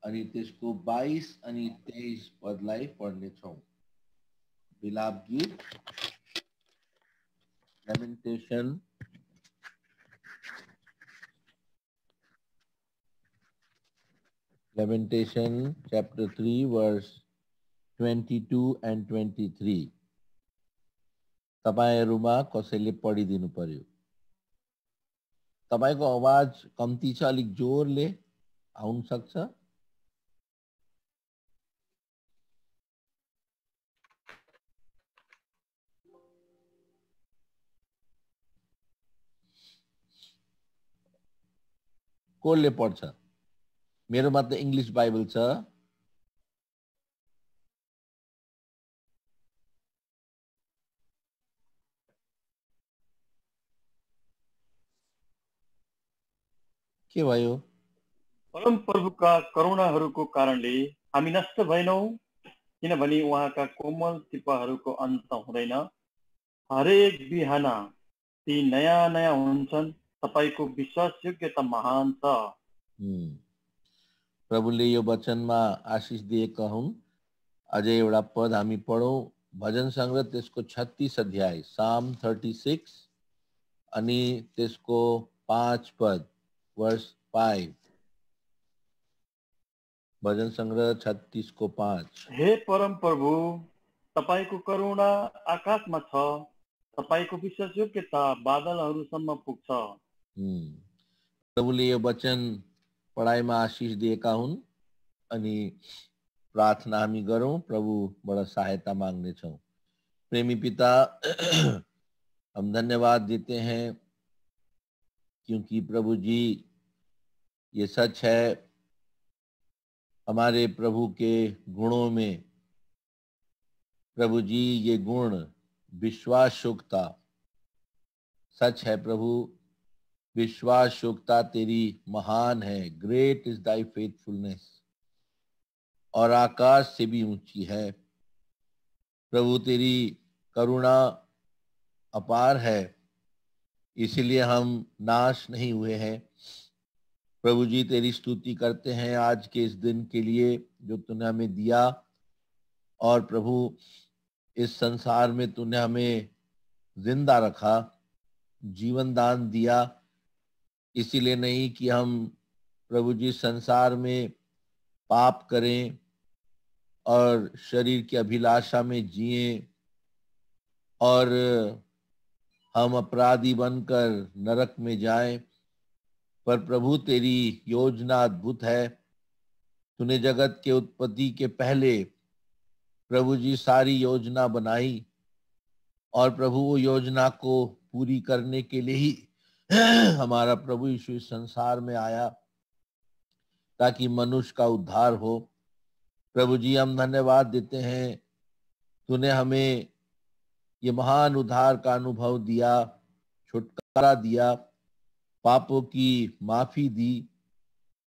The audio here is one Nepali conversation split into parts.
अनि त्यसको 22 अनि 23 पदलाई पढ्नेछौँ। बिलाप गीत Lamentation chapter 3 verse 22 and 23 तपाईहरुमा कसैले पढिदिनु पर्यो। तपाईको आवाज कम्ती छ, अलिक जोरले आउन सक्छ। कसले पढ्छ? मेरोमा त इंग्लिश बाइबल छ। के भयो? परम प्रभुका करुणाहरूको कारणले हामी नष्ट भएनौं, किनभने उहाँका कोमल टिप्पाहरूको अन्त हुँदैन। हरेक बिहान ती नयाँ नयाँ हुन्छन्। तपाईको विश्वासयोग्यता महान छ। प्रभुले यो वचनमा आशिष दिएका हुन्। अझै एउटा पद हामी पढौं। भजन संग्रह त्यसको 36 अध्याय साम 36 अनि त्यसको 5 पद वर्स 5। भजन संग्रह 36 को 5। हे परम प्रभु, तपाईको करुणा आकाशमा छ, तपाईको विश्वासयोग्यता बादलहरूसम्म पुग्छ। प्रभुले यो वचन पढाइमा आशिष दिएका हुन्। अनि प्रार्थना हामी गरौं, प्रभुबाट सहायता मांग्ने छौं। प्रेमी पिता, हम धन्यवाद देते हैं क्योंकि प्रभु जी ये सच है, हमारे प्रभु के गुणों में प्रभु जी ये गुण विश्वास योग्यता सच है। प्रभु विश्वास योग्यता तेरी महान है। ग्रेट इज दाई फेथफुलनेस, और आकाश से भी ऊंची है। प्रभु तेरी करुणा अपार है, इसीलिए हम नाश नहीं हुए हैं। प्रभु जी तेरी स्तुति करते हैं आज के इस दिन के लिए जो तूने हमें दिया। और प्रभु इस संसार में तूने हमें जिंदा रखा, जीवन दान दिया। इसीलिए नहीं कि हम प्रभु जी संसार में पाप करें और शरीर की अभिलाषा में जिएं और हम अपराधी बनकर नरक में जाएं। पर प्रभु तेरी योजना अद्भुत है। तूने जगत के उत्पत्ति के पहले प्रभु जी सारी योजना बनाई, और प्रभु वो योजना को पूरी करने के लिए ही हमारा प्रभु यीशु इस संसार में आया ताकि मनुष्य का उद्धार हो। प्रभु जी हम धन्यवाद देते हैं, तूने हमें ये महान उद्धार का अनुभव दिया, छुटकारा दिया, पापों की माफी दी।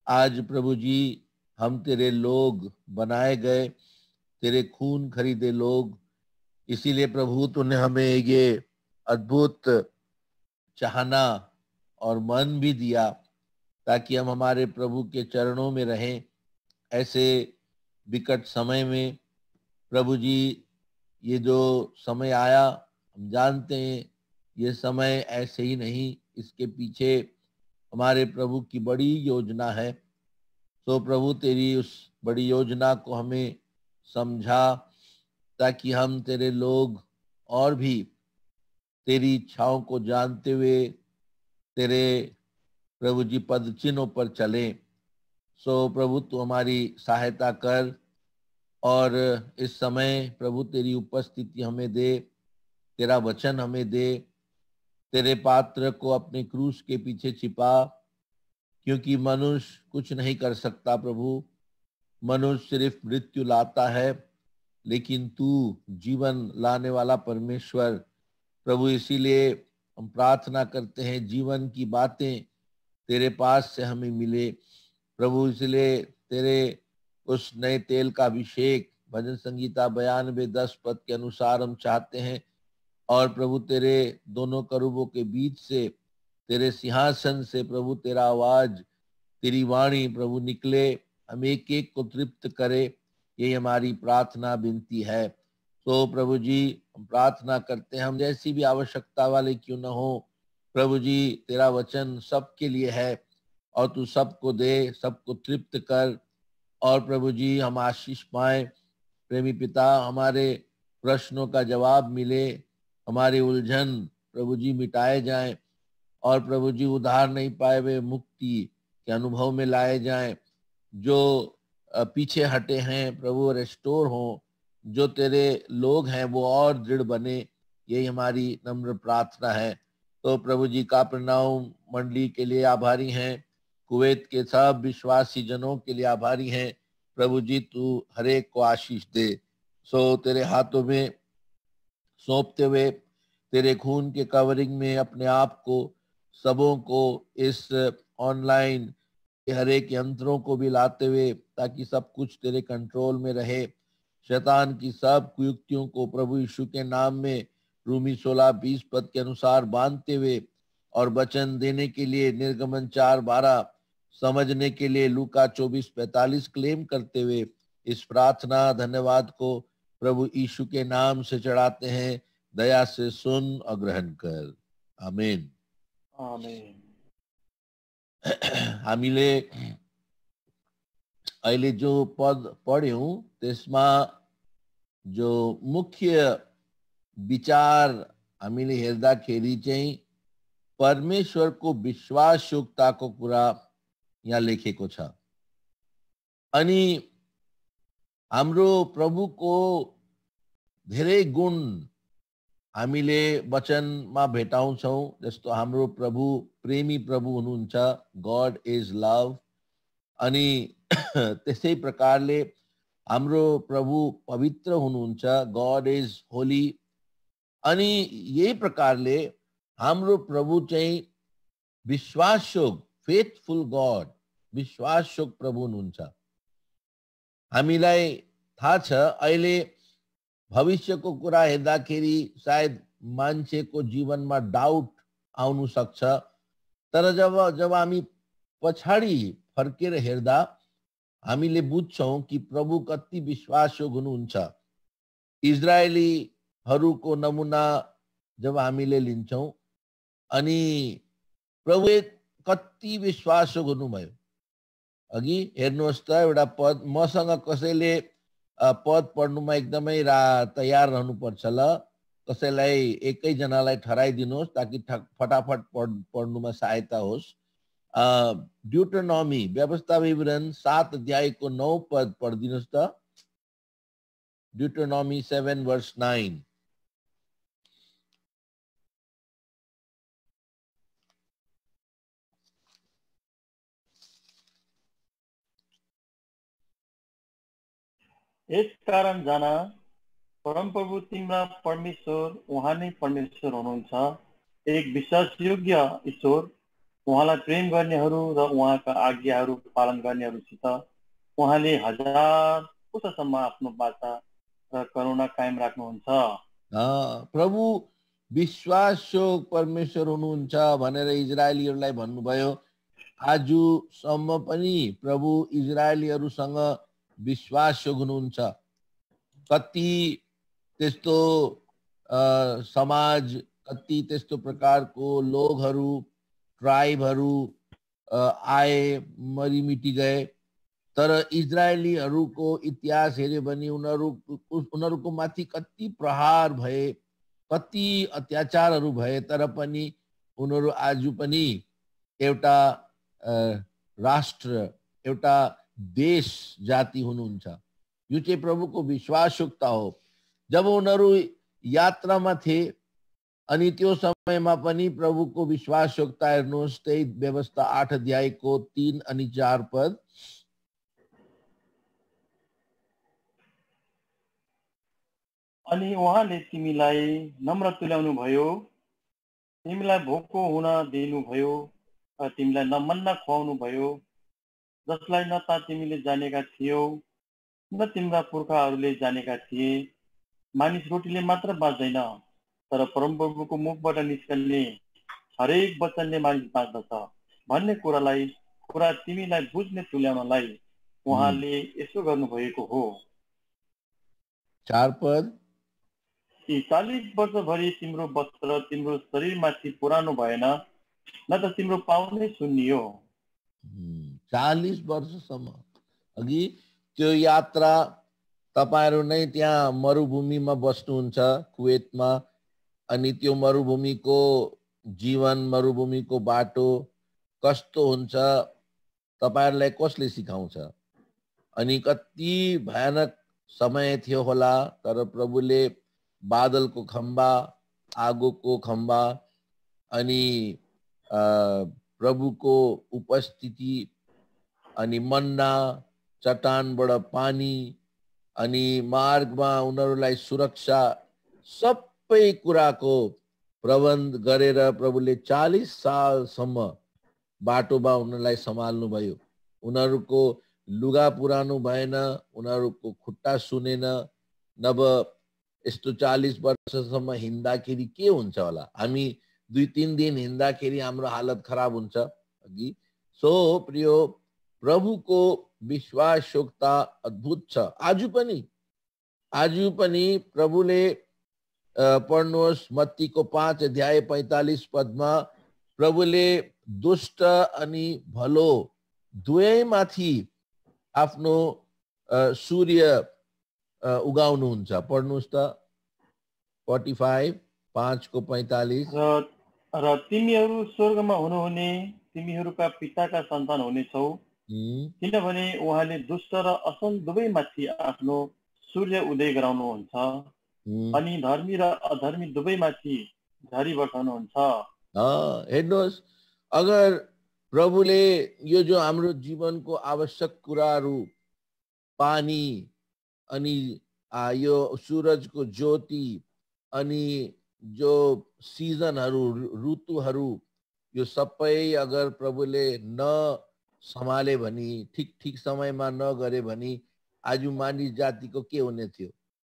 आज प्रभु जी हम तेरे लोग बनाए गए, तेरे खून खरीदे लोग। इसीलिए प्रभु तूने हमें ये अद्भुत चाहना और मन भी दिया ताकि हम हमारे प्रभु के चरणों में रहें। ऐसे विकट समय में प्रभु जी ये जो समय आया, हम जानते हैं ये समय ऐसे ही नहीं, इसके पीछे हमारे प्रभु की बड़ी योजना है। तो प्रभु तेरी उस बड़ी योजना को हमें समझा ताकि हम तेरे लोग और भी तेरी इच्छाओं को जानते हुए तेरे प्रभु जी पद चिन्हों पर चलें। सो प्रभु तू हमारी सहायता कर और इस समय प्रभु तेरी उपस्थिति हमें दे, तेरा वचन हमें दे। तेरे पात्र को अपने क्रूस के पीछे छिपा, क्योंकि मनुष्य कुछ नहीं कर सकता प्रभु। मनुष्य सिर्फ मृत्यु लाता है, लेकिन तू जीवन लाने वाला परमेश्वर। प्रभु इसीलिए हम प्रार्थना करते हैं जीवन की बातें तेरे पास से हमें मिले। प्रभु इसलिए तेरे उस नए तेल का अभिषेक भजन संगीता 92:10 पद के अनुसार हम चाहते हैं। और प्रभु तेरे दोनों करूबों के बीच से, तेरे सिंहासन से प्रभु तेरा आवाज, तेरी वाणी प्रभु निकले, हम एक एक को तृप्त करे, ये हमारी प्रार्थना विनती है। तो प्रभु जी हम प्रार्थना करते हैं, हम जैसी भी आवश्यकता वाले क्यों न हो, प्रभु जी तेरा वचन सबके लिए है और तू सबको दे, सबको तृप्त कर। और प्रभु जी हम आशीष पाए, प्रेमी पिता हमारे प्रश्नों का जवाब मिले, हमारे उलझन प्रभु जी मिटाए जाएं, और प्रभु जी उधार नहीं पाए वे मुक्ति के अनुभव में लाए जाएं। जो पीछे हटे हैं प्रभु रेस्टोर हो, जो तेरे लोग हैं वो और दृढ़ बने, यही हमारी नम्र प्रार्थना है। तो प्रभु जी का प्रणाम मंडली के लिए आभारी हैं, कुवैत के सब विश्वासी जनों के लिए आभारी हैं। प्रभु जी तू हरेक को आशीष दे। सो तेरे हाथों में सौंपते हुए, तेरे खून के कवरिंग में अपने आप को, सबों को, इस ऑनलाइन हर एक यंत्रों को भी लाते हुए, ताकि सब कुछ तेरे कंट्रोल में रहे। शैतान की सब कुयुक्तियों को प्रभु यीशु के नाम में रूमी 16:20 पद के अनुसार बांधते हुए, और वचन देने के लिए निर्गमन 4:12, समझने के लिए लूका 24:45 क्लेम करते हुए, इस प्रार्थना धन्यवाद को प्रभु यीशु के नाम से चढ़ाते हैं। दया से सुन और ग्रहण कर। आमीन। आमेन। हामीले अहिले जो पद पढ्यौं त्यसमा जो मुख्य विचार हामीले हेर्दाखेरि चाहिँ परमेश्वरको विश्वासयोग्यताको कुरा यहाँ लेखेको छ। अनि हाम्रो प्रभुको धेरै गुण हामीले वचनमा भेटाउँछौं, जस्तो हाम्रो प्रभु प्रेमी प्रभु हुनुहुन्छ, गॉड इज लव। अनि त्यसै प्रकारले हाम्रो प्रभु पवित्र हुनुहुन्छ, गॉड इज होली। अनि यही प्रकारले हाम्रो प्रभु चाहिँ विश्वासयोग्य, फेथफुल गॉड, विश्वासयोग्य प्रभु हुनुहुन्छ। हामीलाई थाहा छ अहिले भविष्यको कुरा हेर्दाखेरि सायद मान्छेको जीवनमा डाउट आउनु सक्छ, तर जब हामी पछाडि फर्केर हेर्दा हामीले बुझ्छौं कि प्रभु कति विश्वासयोग्य हुनुहुन्छ। इजरायलीहरूको नमुना जब हामीले लिन्छौं, अनि प्रभु कति विश्वासयोग्य हुनुभयो। अघि हेर्नुहोस् त एउटा पद, मसँग कसैले पद पढ्नुमा एकदमै तयार रहनुपर्छ ल, कसैलाई एकैजनालाई ठहराइदिनुहोस् ताकि फटाफट पढ्नुमा सहायता होस्। ड्युटरनोमी व्यवस्था विवरण 7 अध्यायको 9 पद पढिदिनुहोस् त। ड्युटरनोमी 7 verse 9। यस कारण जान, परमप्रभु तिम्रा परमेश्वर उहाँ नै परमेश्वर हुनुहुन्छ, एक विश्वासयोग्य ईश्वर। उहाँलाई प्रेम गर्नेहरू र उहाँका आज्ञाहरू पालन गर्नेहरूसित उहाँले 1000 पुस्तसम्म आफ्नो वाचा र करुणा कायम राख्नुहुन्छ। प्रभु विश्वासयोग्य परमेश्वर हुनुहुन्छ भनेर इजरायलीहरूलाई भन्नुभयो। आजसम्म पनि प्रभु इजरायलीहरूसँग विश्वासयोग्य हुनुहुन्छ। कति त्यस्तो समाज, कति त्यस्तो प्रकारको लोगहरू, ट्राइबहरू आए, मरिमिटी गए, तर इजरायलीहरूको इतिहास हेर्यो भने उनीहरूको माथि कति प्रहार भए, कति अत्याचारहरू भए, तर पनि उनीहरू आज पनि एउटा राष्ट्र, एउटा देश, जाति हुनुहुन्छ। यो चाहिँ प्रभुको विश्वासयोग्यता हो। जब उनीहरू यात्रामा थिए अनि त्यो समयमा पनि प्रभुको विश्वासयोग्यता हेर्नुहोस्, त्यही व्यवस्था 8 अध्यायको 3 अनि 4 पद। अनि उहाँले तिमीलाई नम्र तुल्याउनु भयो, तिमीलाई भोको हुन दिनुभयो, तिमीलाई मन्ना खुवाउनु भयो, जसलाई न त तिमीले जानेका थियौ न तिम्रा पुर्खाहरूले जानेका थिए। मानिस रोटीले मात्र बाँच्दैन, तर परमप्रभुको मुखबाट निस्कने हरेक वचनले मानिस बाँच्दछ भन्ने कुरा तिमीलाई बुझ्ने तुल्याउनलाई उहाँले यसो गर्नुभएको हो। 4 पद, कि 40 वर्षभरि तिम्रो वस्त्र तिम्रो शरीरमाथि पुरानो भएन, न त तिम्रो पाउ नै सुन्नियो। 40 वर्षसम्म अघि त्यो यात्रा तपाईहरु नै त्यहाँ मरुभूमिमा बस्नुहुन्छ कुवेतमा, अनि त्यो मरुभूमिको जीवन, मरुभूमिको बाटो कस्तो हुन्छ तपाईहरुलाई कसले सिकाउँछ? अनि कति भयानक समय थियो होला, तर प्रभुले बादलको खम्बा, आगोको खम्बा अनि प्रभुको उपस्थिति अनि मन्ना, चट्टानबाट पानी अनि मार्गमा उनीहरूलाई सुरक्षा, सबै कुराको प्रबन्ध गरेर प्रभुले 40 सालसम्म बाटोमा उनीहरूलाई सम्हाल्नु भयो। उनीहरूको लुगा पुरानो भएन, उनीहरूको खुट्टा सुनेन। नभ यस्तो 40 वर्षसम्म हिँड्दाखेरि के हुन्छ होला? हामी 2-3 दिन हिँड्दाखेरि हाम्रो हालत खराब हुन्छ अघि। सो प्रियो, प्रभुको विश्वासयोग्यता अद्भुत छ। आज पनि प्रभुले पढ्नुहोस् मत्तीको 5 अध्याय 45 पदमा प्रभुले दुष्ट अनि भलो दुवैमाथि आफ्नो सूर्य उगाउनुहुन्छ। पढ्नुहोस् त 45 5 को 45। र तिमीहरू स्वर्गमा हुनुहुने तिमीहरूका पिताका सन्तान हुनेछौ, किनभने उहाँले दुष्ट र असल दुवैमाथि आफ्नो सूर्य उदय गराउनुहुन्छ अनि धर्मी र अधर्मी दुवैमाथि झरी बर्साउनुहुन्छ। हेर्नुहोस्, अगर प्रभुले यो जो हाम्रो जीवनको आवश्यक कुराहरू, पानी अनि यो सूरजको ज्योति अनि जो सिजनहरू, ऋतुहरू, यो सबै अगर प्रभुले न सम्हाले भने, ठिक समयमा नगरे भने आज मानिस जातिको के हुने थियो?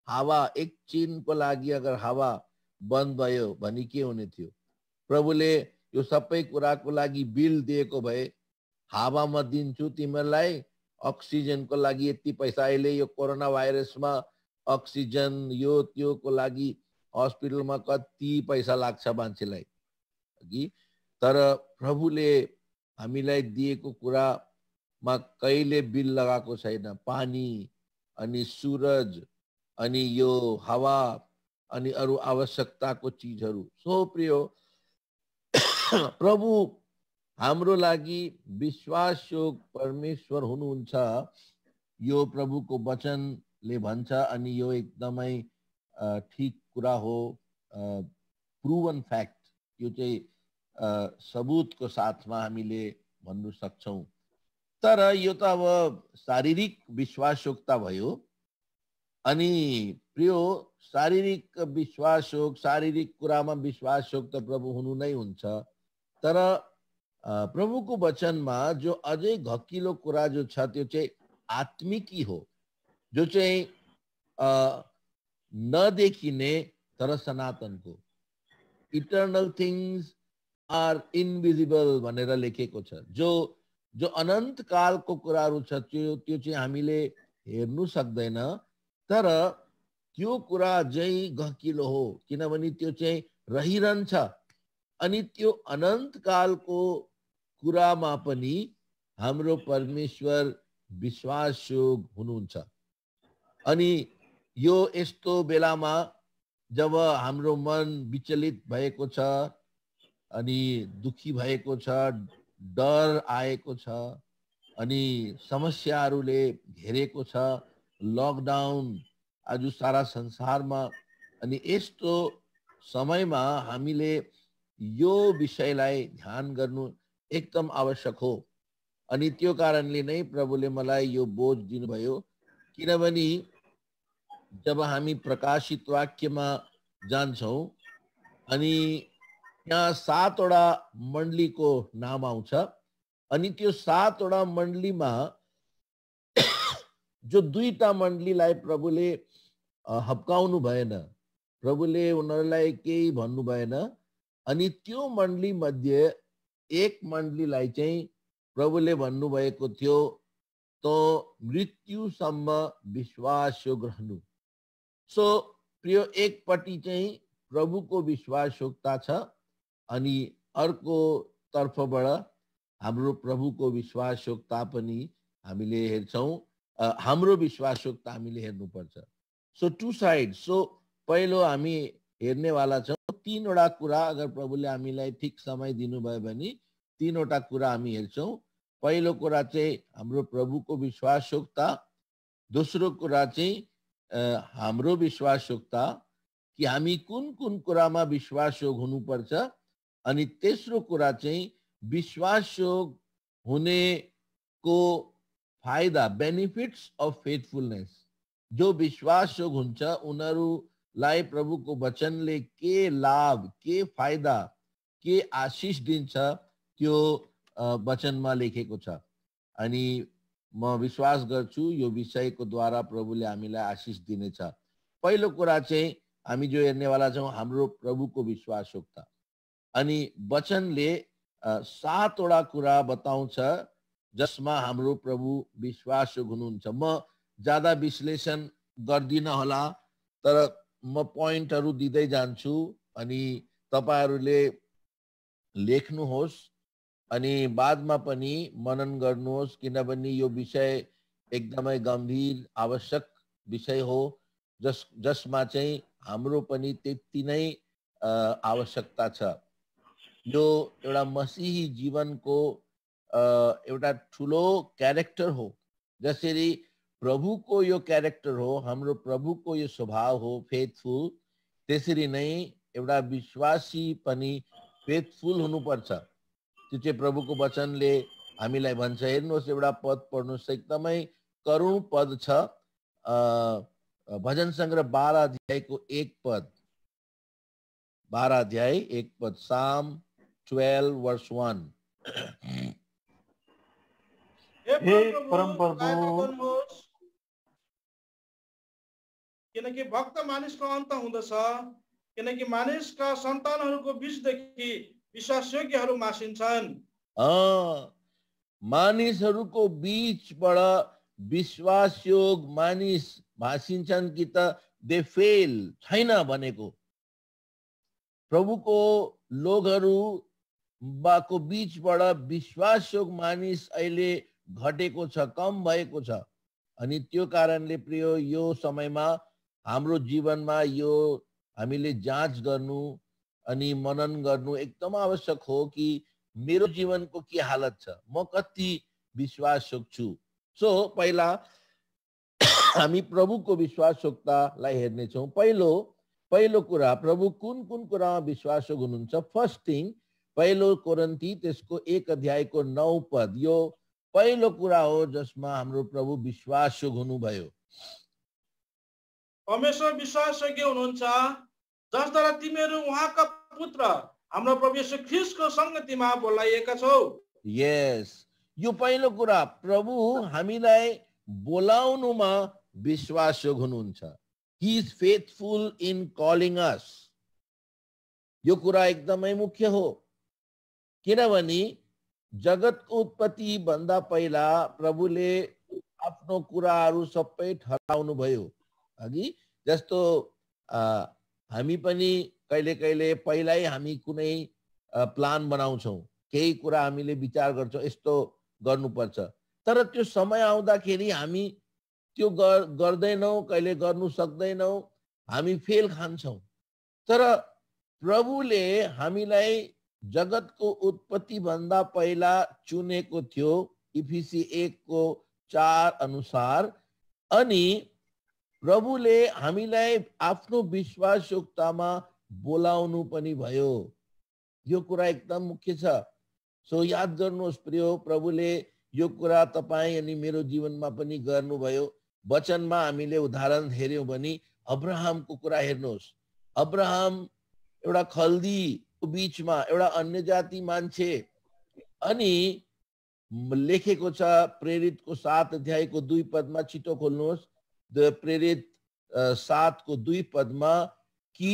हावा एकछिनको लागि अगर हावा बन्द भयो भने के हुने थियो? प्रभुले यो सबै कुराको लागि बिल दिएको भए, हावामा दिन्छु तिमीलाई अक्सिजनको लागि यति पैसा। अहिले यो कोरोना भाइरसमा अक्सिजन यो त्योको लागि हस्पिटलमा कति पैसा लाग्छ मान्छेलाई कि, तर प्रभुले हामीलाई दिएको कुरामा कहिले बिल लगाएको छैन। पानी अनि सूरज अनि यो हावा अनि अरू आवश्यकताको चीजहरू। सो प्रियो, प्रभु हाम्रो लागि विश्वासयोग्य परमेश्वर हुनुहुन्छ, यो प्रभुको वचनले भन्छ अनि यो एकदमै ठीक कुरा हो। प्रुवन फ्याक्ट, यो चाहिँ सबुतको साथमा हामीले भन्नु सक्छौं। तर यो त अब शारीरिक विश्वासयोग्यता भयो। अनि प्रियो, शारीरिक विश्वासयोग, शारीरिक कुरामा विश्वासयोग त प्रभु हुनु नै हुन्छ, तर प्रभुको वचनमा जो अझै घकिलो कुरा जो छ त्यो चाहिँ आत्मिकी हो, जो चाहिँ नदेखिने तर सनातनको। इटर्नल थिंग्स आर इनभिजिबल भनेर लेखेको छ। जो अनन्त कालको कुराहरू छ त्यो चाहिँ हामीले हेर्नु सक्दैन, तर त्यो कुरा चाहिँ गहकिलो हो, किनभने त्यो चाहिँ रहिरहन्छ। अनि त्यो अनन्त कालको कुरामा पनि हाम्रो परमेश्वर विश्वासयोग हुनुहुन्छ। अनि यो यस्तो बेलामा जब हाम्रो मन विचलित भएको छ अनि दुखी भएको छ, डर आएको छ अनि समस्याहरूले घेरेको छ, लकडाउन आज सारा संसारमा, अनि यस्तो समयमा हामीले यो विषयलाई ध्यान गर्नु एकदम आवश्यक हो। अनि त्यो कारणले नै प्रभुले मलाई यो बोझ दिनुभयो, किनभने जब हामी प्रकाशित वाक्यमा जान्छौं अनि यहाँ 7 वटा मण्डलीको नाम आउँछ, अनि त्यो 7 वटा मण्डलीमा जो 2टा मण्डलीलाई प्रभुले हप्काउनु भएन, प्रभुले उनीहरूलाई केही भन्नु भएन, अनि त्यो मण्डली मध्ये एक मण्डलीलाई चाहिँ प्रभुले भन्नुभएको थियो तो मृत्युसम्म विश्वास योग रहनु। सो प्रिय एकपट्टि चाहिँ प्रभुको विश्वासयोग्यता छ अनि अर्को तर्फबाट हाम्रो प्रभुको विश्वासयोग्यता पनि हामीले हेर्छौं। हाम्रो विश्वासयोग्यता हामीले हेर्नुपर्छ। So to side. सो पहिलो हामी हेर्नेवाला छौं तीनवटा कुरा। अगर प्रभुले हामीलाई ठिक समय दिनुभयो भने तीनवटा कुरा हामी हेर्छौं। पहिलो कुरा चाहिँ हाम्रो प्रभुको विश्वासयोग्यता, दोस्रो कुरा चाहिँ हाम्रो विश्वासयोग्यता कि हामी कुन कुन कुरामा विश्वासयोग हुनुपर्छ, अनि तेस्रो कुरा चाहिँ विश्वासयोग हुनेको फाइदा, बेनिफिट्स अफ फेथफुलनेस। जो विश्वासयोग हुन्छ उनीहरूलाई प्रभुको वचनले के लाभ, के फाइदा, के आशिष दिन्छ त्यो वचनमा लेखेको छ। अनि म विश्वास गर्छु यो विषयको द्वारा प्रभुले हामीलाई आशिष दिनेछ। पहिलो कुरा चाहिँ हामी जो हेर्नेवाला छौं हाम्रो प्रभुको विश्वासयोग्यता। अनि वचनले 7 वटा कुरा बताउँछ जसमा हाम्रो प्रभु विश्वासयोग हुनुहुन्छ। म ज्यादा विश्लेषण गर्दिन होला, तर म पोइन्टहरु दिँदै जान्छु अनि तपाईहरुले लेख्नुहोस् अनि बादमा पनि मनन गर्नुहोस्, किनभने यो विषय एकदमै गम्भीर आवश्यक विषय हो जसमा चाहिँ हाम्रो पनि त्यति नै आवश्यकता छ। यो एउटा मसीही जीवनको एउटा ठुलो क्यारेक्टर हो। जसरी प्रभुको यो क्यारेक्टर हो, हाम्रो प्रभुको यो स्वभाव हो फेथफुल, त्यसरी नै एउटा विश्वासी पनि फेथफुल हुनुपर्छ। त्यो चाहिँ प्रभुको वचनले हामीलाई भन्छ। हेर्नुहोस् एउटा पद पढ्नुहोस्, एकदमै करुण पद छ। भजन संग्रह 12 अध्यायको 1 पद, 12 अध्याय 1 पद, साम 12 वर्स 1। हे परम प्रभु, किनकि भक्त मानिसको अन्त हुँदछ, किनकि मानिसका सन्तानहरूको बीचदेखि विश्वासयोग्यहरू मासिन्छन्। मानिसहरूको बीचबाट विश्वासयोग मानिस भासिन्छन् कि त दे फेल छैन भनेको। प्रभुको लोगहरू बाको बीचबाट विश्वासयोग मानिस अहिले घटेको छ, कम भएको छ। अनि त्यो कारणले प्रिय यो समयमा हाम्रो जीवनमा यो हामीले जाँच गर्नु अनि मनन गर्नु एकदम आवश्यक हो कि मेरो जीवनको के हालत छ, म कति विश्वासयोग छु। सो पहिला हामी प्रभुको विश्वासयोग्यतालाई हेर्नेछौँ। पहिलो कुरा प्रभु कुन कुन कुरामा विश्वासयोग हुनुहुन्छ। फर्स्ट थिङ, पहिलो कोरिन्थी त्यसको 1 अध्यायको 9 पद, यो पहिलो कुरा हो जसमा हाम्रो प्रभु विश्वासयोग हुनुभयो। परमेश्वर विश्वासयोग्य हुनुहुन्छ, जसद्वारा तिमीहरू उहाँका पुत्र हाम्रो प्रभु येशू ख्रीष्टको संगतिमा बोलाइएका छौ। यस, यो पहिलो कुरा, प्रभु हामीलाई बोलाउनुमा विश्वासयोग हुनुहुन्छ। He is faithful in calling us. यो कुरा एकदमै मुख्य हो, किनभने जगतको उत्पत्ति भन्दा पहिला प्रभुले आफ्नो कुराहरू सबै ठहराउनु भयो। अघि जस्तो हामी पनि कहिले कहिले पहिल्यै हामी कुनै प्लान बनाउँछौँ, केही कुरा हामीले विचार गर्छौँ यस्तो गर्नुपर्छ, तर त्यो समय आउँदाखेरि हामी त्यो गर्दैनौँ, कहिले गर्नु सक्दैनौँ, हामी फेल खान्छौँ। तर प्रभुले हामीलाई जगतको उत्पत्ति भन्दा पहिला चुनेको थियो इफिसी 1:4 अनुसार। अनि प्रभुले हामीलाई आफ्नो विश्वासयोग्यतामा बोलाउनु पनि भयो। यो कुरा एकदम मुख्य छ। सो याद गर्नुहोस् प्रिय, प्रभुले यो कुरा तपाईं अनि मेरो जीवनमा पनि गर्नुभयो। वचनमा हामीले उदाहरण हेर्यौं भने अब्राहमको कुरा हेर्नुहोस्। अब्राहम एउटा खल्दीको बीचमा एउटा अन्य जाति मान्छे, अनि लेखेको छ प्रेरितको 7 अध्यायको 2 पदमा, छिटो खोल्नुहोस्, प्रेरित 7को 2 पदमा, कि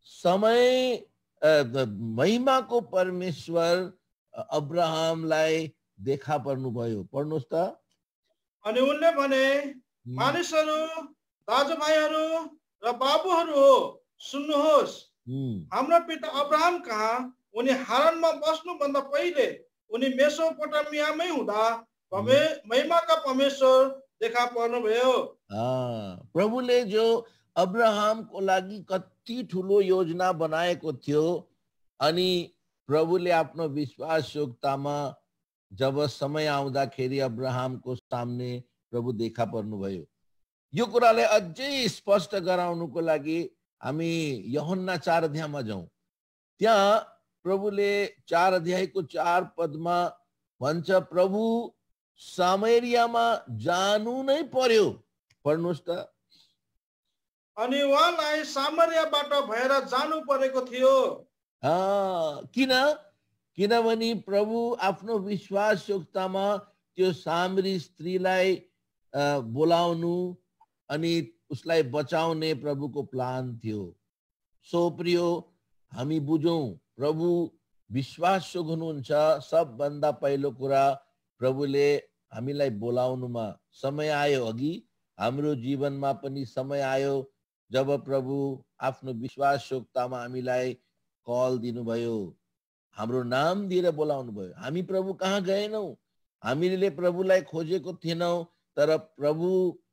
समय महिमाको परमेश्वर अब्राहमलाई देखा पर्नुभयो। पढ्नुहोस् त। अनि उनले भने, मानिसहरू, दाजुभाइहरू र बाबुहरू हो, सुन्नुहोस्। हाम्रो पिता अब्राहम कहाँ उनी हारानमा बस्नुभन्दा पहिले उनी मेसोपोटामियामै हुँदा महिमाका परमेश्वर देखा पर्नुभयो। प्रभुले जो अब्राहमको लागि कति ठुलो योजना बनाएको थियो अनि प्रभुले आफ्नो विश्वासयोग्यतामा जब समय आउँदाखेरि अब्राहमको सामने प्रभु देखा पर्नुभयो। यो कुरालाई अझै स्पष्ट गराउनुको लागि हामी यूहन्ना 4 अध्यायमा जाउँ। त्यहाँ प्रभुले 4 अध्यायको 4 पदमा भन्छ, प्रभु सामरियामा जानु नै पर्यो। पढ्नुहोस् त। अनि उहाँलाई सामरियाबाट भएर जानु परेको थियो। किनभने प्रभु आफ्नो विश्वासयोग्यतामा त्यो सामरी स्त्रीलाई बोलाउनु अनि उसलाई बचाउने प्रभुको प्लान थियो। सो प्रियो, हामी बुझौं, प्रभु विश्वासयोग्य हुनुहुन्छ। सबभन्दा पहिलो कुरा, प्रभुले हामीलाई बोलाउनुमा समय आयो। अघि हाम्रो जीवनमा पनि समय आयो जब प्रभु आफ्नो विश्वासयोग्यतामा हामीलाई कल दिनुभयो, हाम्रो नाम दिएर बोलाउनु भयो। हामी प्रभु कहाँ गएनौँ, हामीले प्रभुलाई खोजेको थिएनौँ, तर प्रभु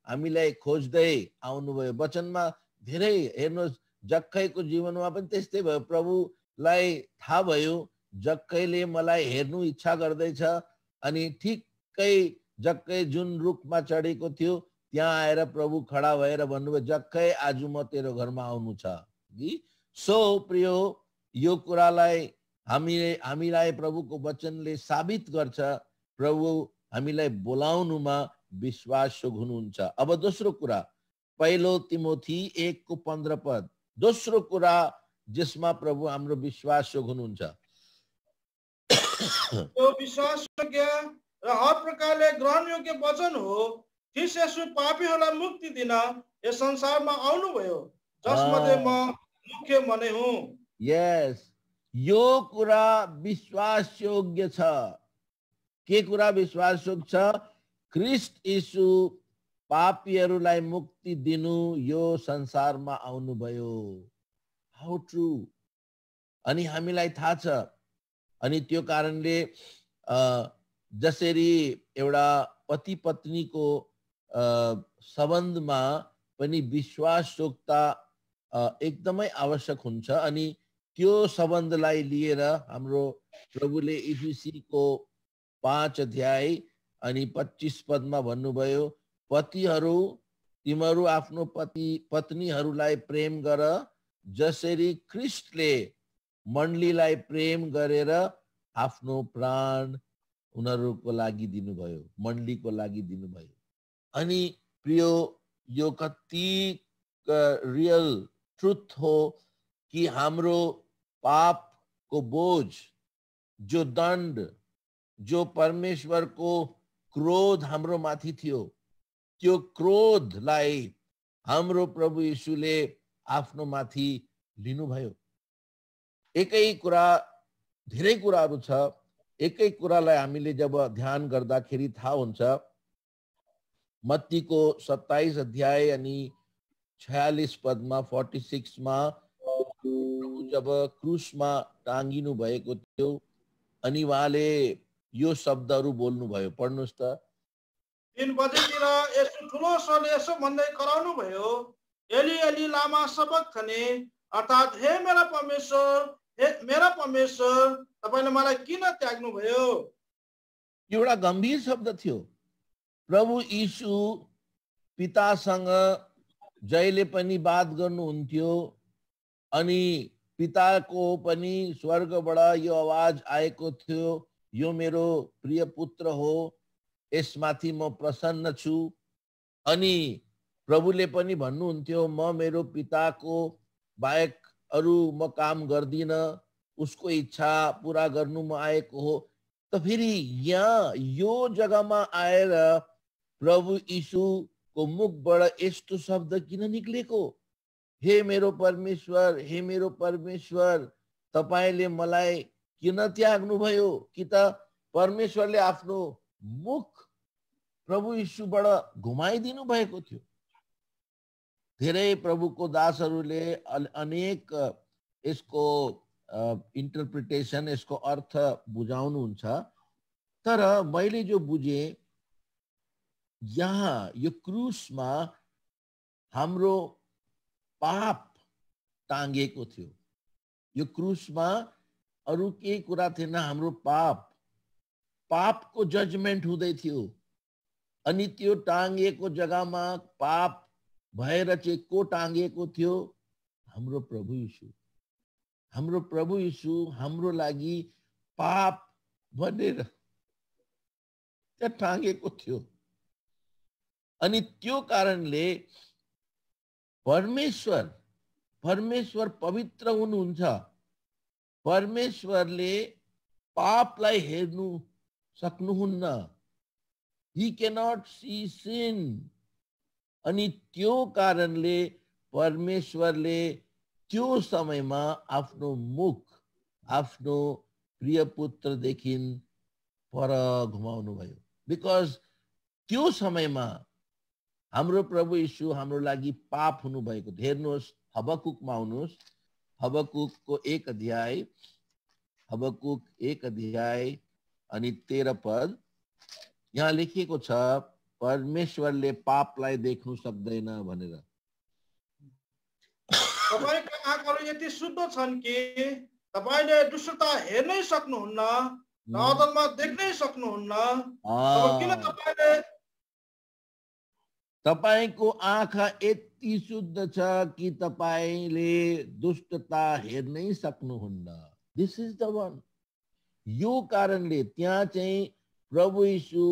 हामीलाई खोज्दै आउनुभयो। वचनमा धेरै हेर्नुहोस्, जक्कैको जीवनमा पनि त्यस्तै भयो। प्रभुलाई थाहा भयो जक्कैले मलाई हेर्नु इच्छा गर्दैछ, अनि ठिक्कै जक्कै जुन रुखमा चढेको थियो त्यहाँ आएर प्रभु खडा भएर भन्नुभयो, जक्कै आज म तेरो घरमा आउनु छ। सो प्रियो, यो कुरालाई हामीलाई प्रभुको वचनले साबित गर्छ, प्रभु हामीलाई बोलाउनुमा विश्वासयोग्य हुनुहुन्छ। अब दोस्रो कुरा, पहिलो तिमोथी 1:15 पद, दोस्रो कुरा जिसमा प्रभु हाम्रो विश्वासयोग्य हुनुहुन्छ। यो विश्वासयोग्य र हर प्रकारले ग्रहण योग्य वचन हो। ख्रीष्ट येशू पापीहरूलाई मुक्ति दिन यस संसारमा आउनुभयो, जसमध्ये म मुख्य मने हुँ। यस, यो कुरा विश्वासयोग्य छ। के कुरा विश्वासयोग्य छ? ख्रीष्ट येशू पापीहरूलाई मुक्ति दिनु यो संसारमा आउनुभयो। How true. अनि हामीलाई थाहा छ, अनि त्यो कारणले जसरी एउटा पति पत्नीको सम्बन्धमा पनि विश्वासयोग्यता एकदमै आवश्यक हुन्छ। अनि त्यो सम्बन्धलाई लिएर हाम्रो प्रभुले इफिसीको 5 अध्याय अनि 25 पदमा भन्नुभयो, पतिहरू तिमीहरू आफ्नो पत्नीहरूलाई प्रेम गर, जसरी ख्रीष्टले मण्डलीलाई प्रेम गरेर आफ्नो प्राण उनीहरूको लागि दिनुभयो, मण्डलीको लागि दिनुभयो। अनि प्रियो, यो कति रियल ट्रुथ हो कि हाम्रो पापको बोझ, जो दण्ड, जो परमेश्वरको क्रोध हाम्रो माथि थियो, त्यो क्रोधलाई हाम्रो प्रभु येशूले आफ्नो माथि लिनुभयो। एकै कुरा, धेरै कुराहरू छ, एकै कुरालाई हामीले जब ध्यान गर्दाखेरि थाहा हुन्छ। मत्तीको 27 अध्याय अनि 46 पदमा 46 मा जब क्रुसमा टाँगिनु भएको थियो अनि उहाँले यो शब्दहरू बोल्नुभयो। पढ्नुहोस् त। 3 बजेतिर यसो ठुलो स्वरले यसो भन्दै कराउनु भयो, एली एली लामा सबक्थनी, अर्थात् हे मेरा परमेश्वर, तपाईले मलाई किन त्याग्नु भयो? एउटा गम्भीर शब्द थियो। प्रभु यीशु पितासँग जहिले पनि बात गर्नुहुन्थ्यो अनि पिताको पनि स्वर्गबाट यो आवाज आएको थियो, यो मेरो प्रिय पुत्र हो, यसमाथि म प्रसन्न छु। अनि प्रभुले पनि भन्नुहुन्थ्यो, म मेरो पिताको बाहेक अरू म काम गर्दिन, उसको इच्छा पूरा गर्नु म आएको हो। त फेरि यहाँ यो जग्गामा आएर प्रभु यीशुको मुखबाट यस्तो शब्द किन निक्लेको? हे मेरो परमेश्वर, हे मेरो परमेश्वर, तपाईले मलाई किन त्याग्नु भयो? कि त परमेश्वरले आफ्नो मुख प्रभु यीशुबाट घुमाइदिनु भएको थियो। धेरै प्रभुको दासहरूले अनेक यसको इन्टरप्रिटेसन, यसको अर्थ बुझाउनुहुन्छ, तर मैले जो बुझे यहाँ यो क्रुसमा हाम्रो पाप टाँगेको थियो। यो क्रुसमा अरू केही कुरा थिएन, हाम्रो पापको जजमेन्ट हुँदै थियो। अनि त्यो टाँगेको जग्गामा पाप भएर चाहिँ को टाँगेको थियो? हाम्रो प्रभु यीशु। हाम्रो प्रभु यीशु हाम्रो लागि पाप भनेर त्यहाँ टाँगेको थियो। अनि त्यो कारणले परमेश्वर पवित्र हुनुहुन्छ। परमेश्वरले पापलाई हेर्नु सक्नुहुन्न। He cannot see sin. अनि त्यो कारणले परमेश्वरले त्यो समयमा आफ्नो मुख आफ्नो प्रिय पुत्रदेखि पर घुमाउनु भयो। बिकज त्यो समयमा हाम्रो प्रभु यीशु हाम्रो लागि पाप हुनु भएको। हेर्नुहोस्, हबकुकमा आउनुहोस्, हबकुकको 1 अध्याय अनि 13 पद। यहाँ लेखिएको छ, परमेश्वरले पापलाई देख्नु सक्दैन भनेर। तपाईका आँखाहरू यति शुद्ध छन् कि तपाईले दुष्टता हेर्नै सक्नुहुन्न र अधर्म देख्नै सक्नुहुन्न। अब किन तपाईले तपाईको आँखा यति शुद्ध छ कि तपाईले दुष्टता हेर्नै सक्नुहुन्न। दिस इज द वन। यो कारणले त्यहाँ चाहिँ प्रभु यीशु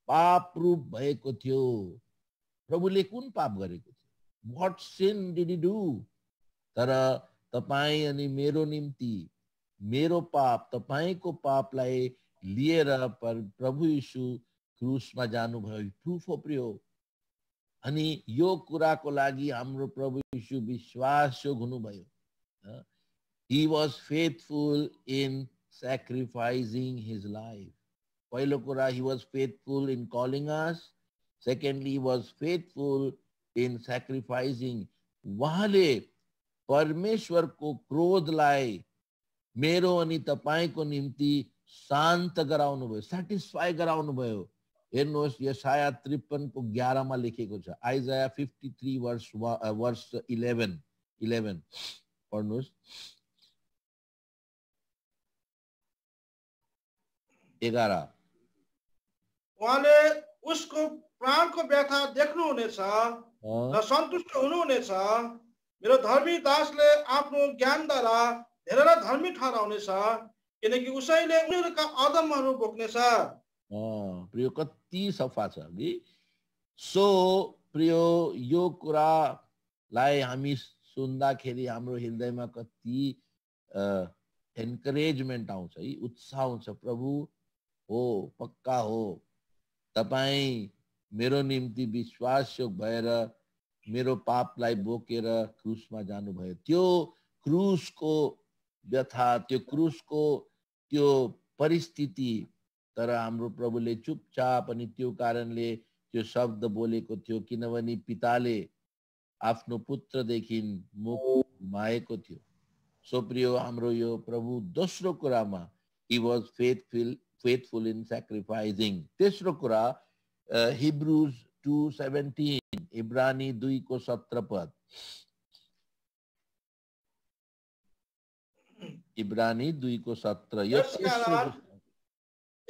पाप रूप भएको थियो। प्रभुले कुन पाप गरेको थियो? What sin did he do? तर तपाई अनि मेरो निम्ति मेरो पाप, तपाईको पापलाई लिएर प्रभु यीशु क्रुसमा जानुभयो। प्रुफ हो प्रियो। अनि यो कुराको लागि हाम्रो प्रभु यीशु विश्वासयोग हुनुभयो। He was faithful in sacrificing his life. पहिलो कुरा, he was faithful in calling us. Secondly, he was faithful in sacrificing. उहाँले परमेश्वरको क्रोधलाई मेरो अनि तपाईको निम्ति शान्त गराउनु भयो, सेटिस्फाई गराउनु भयो। हेर्नुहोस्, यशाया 53 को 11 मा लेखेको छ। आइजाया 53 वर्ष 11 पढ्नुहोस्। 11 उहाँले उसको प्राणको व्यथा देख्नुहुनेछ र सन्तुष्ट हुनुहुनेछ। मेरो धर्मी दासले आफ्नो ज्ञानद्वारा धेरैलाई धर्मी ठहराउनेछ, किनकि उसैले उनीहरूका अधर्महरू बोक्नेछ। प्रियो, कति सफा छ कि। सो प्रियो, यो कुरालाई हामी सुन्दाखेरि हाम्रो हृदयमा कति एन्करेजमेन्ट आउँछ, उत्साह आउँछ। प्रभु हो, पक्का हो, तपाई मेरो निम्ति विश्वासयोग भएर मेरो पापलाई बोकेर क्रुसमा जानुभयो। त्यो क्रुसको व्यथा, त्यो क्रुसको त्यो परिस्थिति, तर हाम्रो प्रभुले चुपचाप अनि त्यो कारणले त्यो शब्द बोलेको थियो, किनभने पिताले आफ्नो पुत्रदेखि मुख घुमाएको थियो। सो प्रियो, हाम्रो यो प्रभु दोस्रो कुरामा he was faithful in sacrificing. तेस्रो कुरा, हिब्रूज 2:17, इब्रानी 2 को 17 पद। इब्रानी 2 को 17।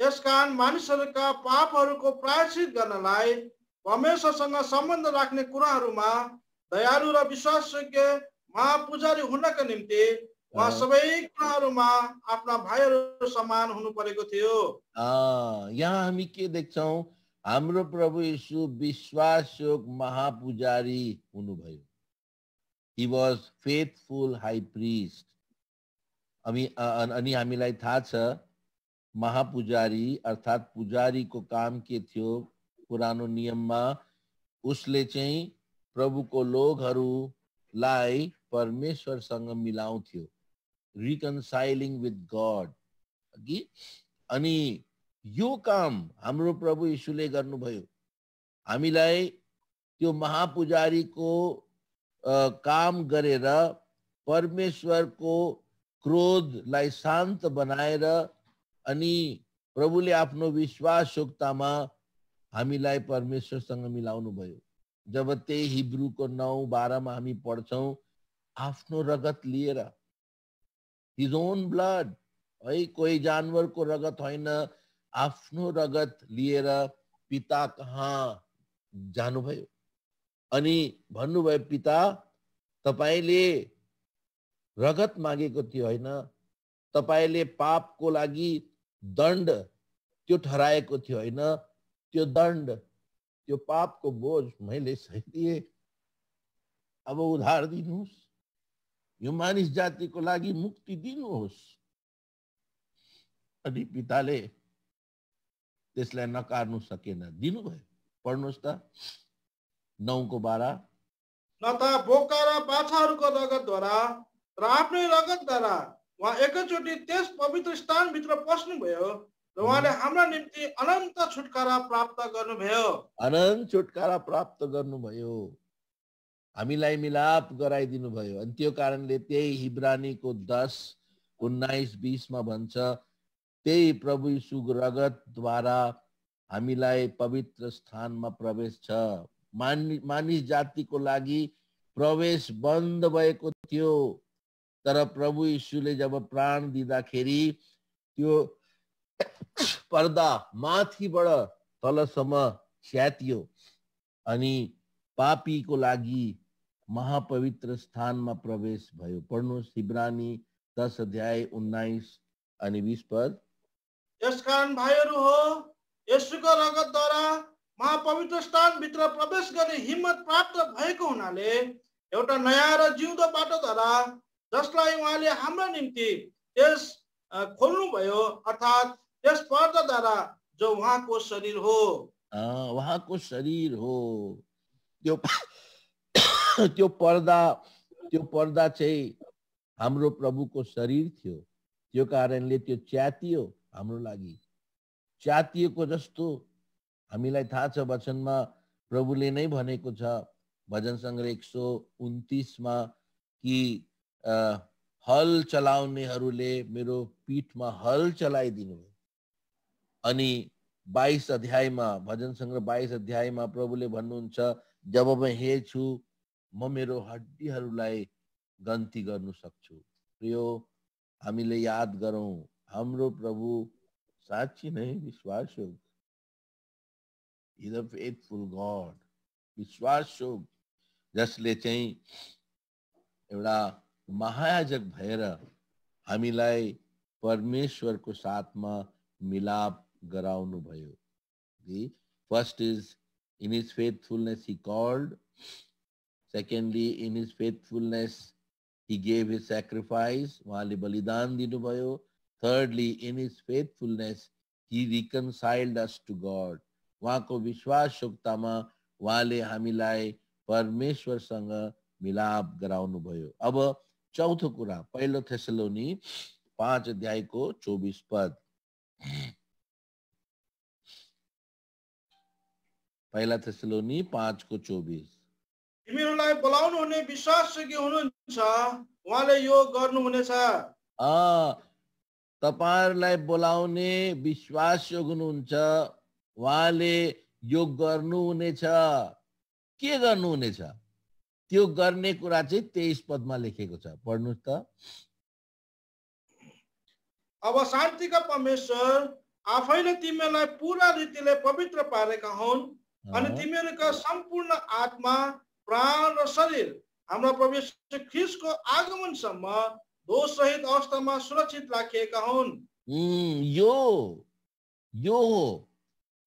यसकारण मानिसहरूका पापहरूको प्रायश्चित गर्नलाई परमेश्वरसँग सम्बन्ध राख्ने कुराहरूमा दयालु र विश्वासयोग्य महापुजारी हुनका निम्ति उहाँ सबै कुराहरूमा आफ्ना भाइहरू समान हुनु परेको थियो। यहाँ हामी के देख्छौं? हाम्रो प्रभु यीशु विश्वासयोग महापुजारी हुनुभयो। He was faithful high priest. अनि हामीलाई थाहा छ महापुजारी अर्थात पुजारीको काम के थियो? पुरानो नियममा उसले चाहिँ प्रभुको लोगहरूलाई परमेश्वरसँग मिलाउँथ्यो, रिकन्साइलिङ विथ गॉड। अनि यो काम हाम्रो प्रभु यीशुले गर्नुभयो। हामीलाई त्यो महापुजारीको काम गरेर परमेश्वरको क्रोधलाई शान्त बनाएर अनि प्रभुले आफ्नो विश्वासयोग्यतामा हामीलाई परमेश्वरसँग मिलाउनु भयो। जब त्यही हिब्रूको 9:12 मा हामी पढ्छौं, आफ्नो रगत लिएर, हिज ओन ब्लड, है, कोही जानवरको रगत होइन, आफ्नो रगत लिएर पिता कहाँ जानुभयो अनि भन्नुभयो, पिता तपाईले रगत मागेको थियो होइन, तपाईले पापको लागि दण्ड त्यो ठहराएको थियो होइन, त्यो दण्ड, त्यो पापको बोझ मैले सहिदिए। अब उद्धार दिनुहोस्, यो मानिस जातिको लागि मुक्ति दिनुहोस्। अनि पिताले त्यसलाई नकार्नु सकेन, दिनुभयो। पढ्नुहोस् त 9:12। न त बोका र बाछाहरूको रगतद्वारा र आफ्नै रगतद्वारा उहाँ एकैचोटि त्यस पवित्र स्थानभित्र पस्नुभयो र उहाँले हाम्रा निम्ति अनन्त छुटकारा प्राप्त गर्नुभयो। अनन्त छुटकारा प्राप्त गर्नुभयो, हामीलाई मिलाप गराइदिनु भयो। अनि त्यो कारणले त्यही हिब्रानीको 10:19-20 मा भन्छ, त्यही प्रभु यीशुको रगतद्वारा हामीलाई पवित्र स्थानमा प्रवेश छ। मानिस जातिको लागि प्रवेश बन्द भएको थियो, तर प्रभु यीशुले जब प्राण दिँदाखेरि त्यो पर्दा माथिबाट तलसम्म च्यातियो अनि पापीको लागि महापवित्र स्थानमा प्रवेश भयो। पढ्नुहोस् हिब्रानी 10:19-20 पद। यसकारण भाइहरू हो, येशूको रगतद्वारा महापवित्र स्थानभित्र प्रवेश गर्ने हिम्मत प्राप्त भएको हुनाले एउटा नयाँ र जिउँदो बाटोद्वारा, जसलाई उहाँले हाम्रा निम्ति त्यस खोल्नुभयो, अर्थात् त्यस पर्दाद्वारा जो उहाँको शरीर हो। उहाँको शरीर हो। त्यो पर्दा चाहिँ हाम्रो प्रभुको शरीर थियो। त्यो कारणले त्यो च्यातियो हाम्रो लागि। च्यातिएको जस्तो हामीलाई थाहा छ, वचनमा प्रभुले नै भनेको छ, भजन सङ्ग्रह 129 मा कि हल चलाउनेहरूले मेरो पीठमा हल चलाइदिनु भयो। अनि 22 अध्यायमा, भजन सङ्ग्रह 22 अध्यायमा प्रभुले भन्नुहुन्छ, जब म हे छु, म मेरो हड्डीहरूलाई गन्ती गर्नु सक्छु। प्रियो, हामीले याद गरौँ, हाम्रो प्रभु साँच्ची नै विश्वासयोग्य, इज अ फेथफुल गॉड, विश्वासयोग्य, जसले चाहिँ एउटा महायाजक भएर हामीलाई परमेश्वरको साथमा मिलाप गराउनु भयो। First is in his faithfulness he called, secondly in his faithfulness he gave his sacrifice, उहाँले बलिदान दिनुभयो, thirdly in his faithfulness he reconciled us to God, उहाँको विश्वासयोग्यतामा उहाँले हामीलाई परमेश्वरसँग मिलाप गराउनु भयो। अब चौथो कुरा, पहिलो थेसलोनी 5:24 पद। पहिला थेसलोनी 5:24। तिमीहरूलाई बोलाउनु हुने विश्वासयोग्य हुनुहुन्छ, उहाँले यो गर्नुहुनेछ। तपाईहरुलाई बोलाउने विश्वासयोग्य हुनुहुन्छ, उहाँले यो गर्नुहुनेछ। के गर्नुहुनेछ? त्यो गर्ने कुरा चाहिँ 23 पदमा लेखेको छ। पढ्नुस् त। अब शान्तिका परमेश्वर आफैले तिमीहरूलाई पूरा रीतिले पवित्र पारेका हुन् अनि तिमीहरूका सम्पूर्ण आत्मा, प्राण र शरीर हाम्रा प्रभु यीशु ख्रीष्टको आगमनसम्म दोषरहित अवस्थामा सुरक्षित राखिएका हुन्। यो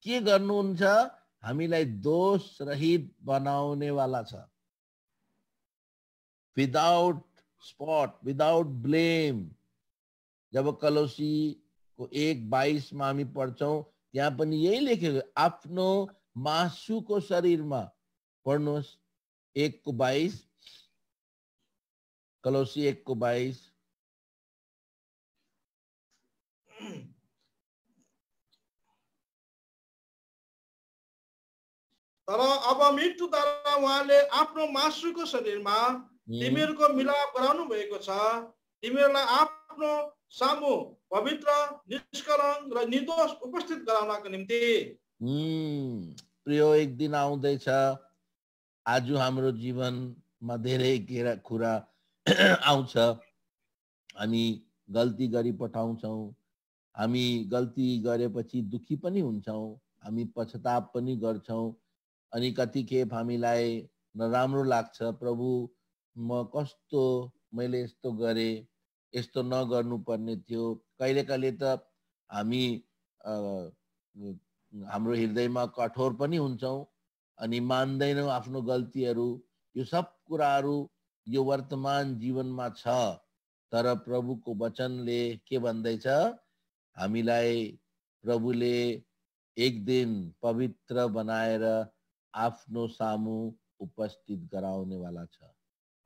के गर्नुहुन्छ? हामीलाई दोष रहित बनाउने वाला छ। Without spot, without blame. जब कलोसी को 1:22 में हामी पढ्छौं, त्यहाँ पनि यही लेखेको, आफ्नो मासुको शरीरमा। पढ्नुहोस् 1:22, कलोसी 1:22। तर अब मृत्युद्वारा उहाँले आफ्नो मासुको शरीरमा तिमीहरूको मिलाप गराउनु भएको छ, तिमीहरूलाई आफ्नो सामु पवित्र, निष्कलङ्क र निर्दोष उपस्थित गराउनको निम्ति। प्रिय, एक दिन आउँदैछ, आज हाम्रो जीवनमा धेरै कुरा आउँछ। हामी गल्ती गरी पठाउँछौँ, हामी गल्ती गरेपछि दुखी पनि हुन्छौँ, हामी पश्चाताप पनि गर्छौँ, अनि कतिखेप हामीलाई नराम्रो लाग्छ, प्रभु म कस्तो, मैले यस्तो गरेँ, यस्तो नगर्नु पर्ने थियो। कहिले कहिले त हामी हाम्रो हृदयमा कठोर पनि हुन्छौँ अनि मान्दैनौँ आफ्नो गल्तीहरू। यो सब कुराहरू यो वर्तमान जीवनमा छ, तर प्रभुको वचनले के भन्दैछ, हामीलाई प्रभुले एक दिन पवित्र बनाएर आफ्नो सामु उपस्थित गराउने वाला छ।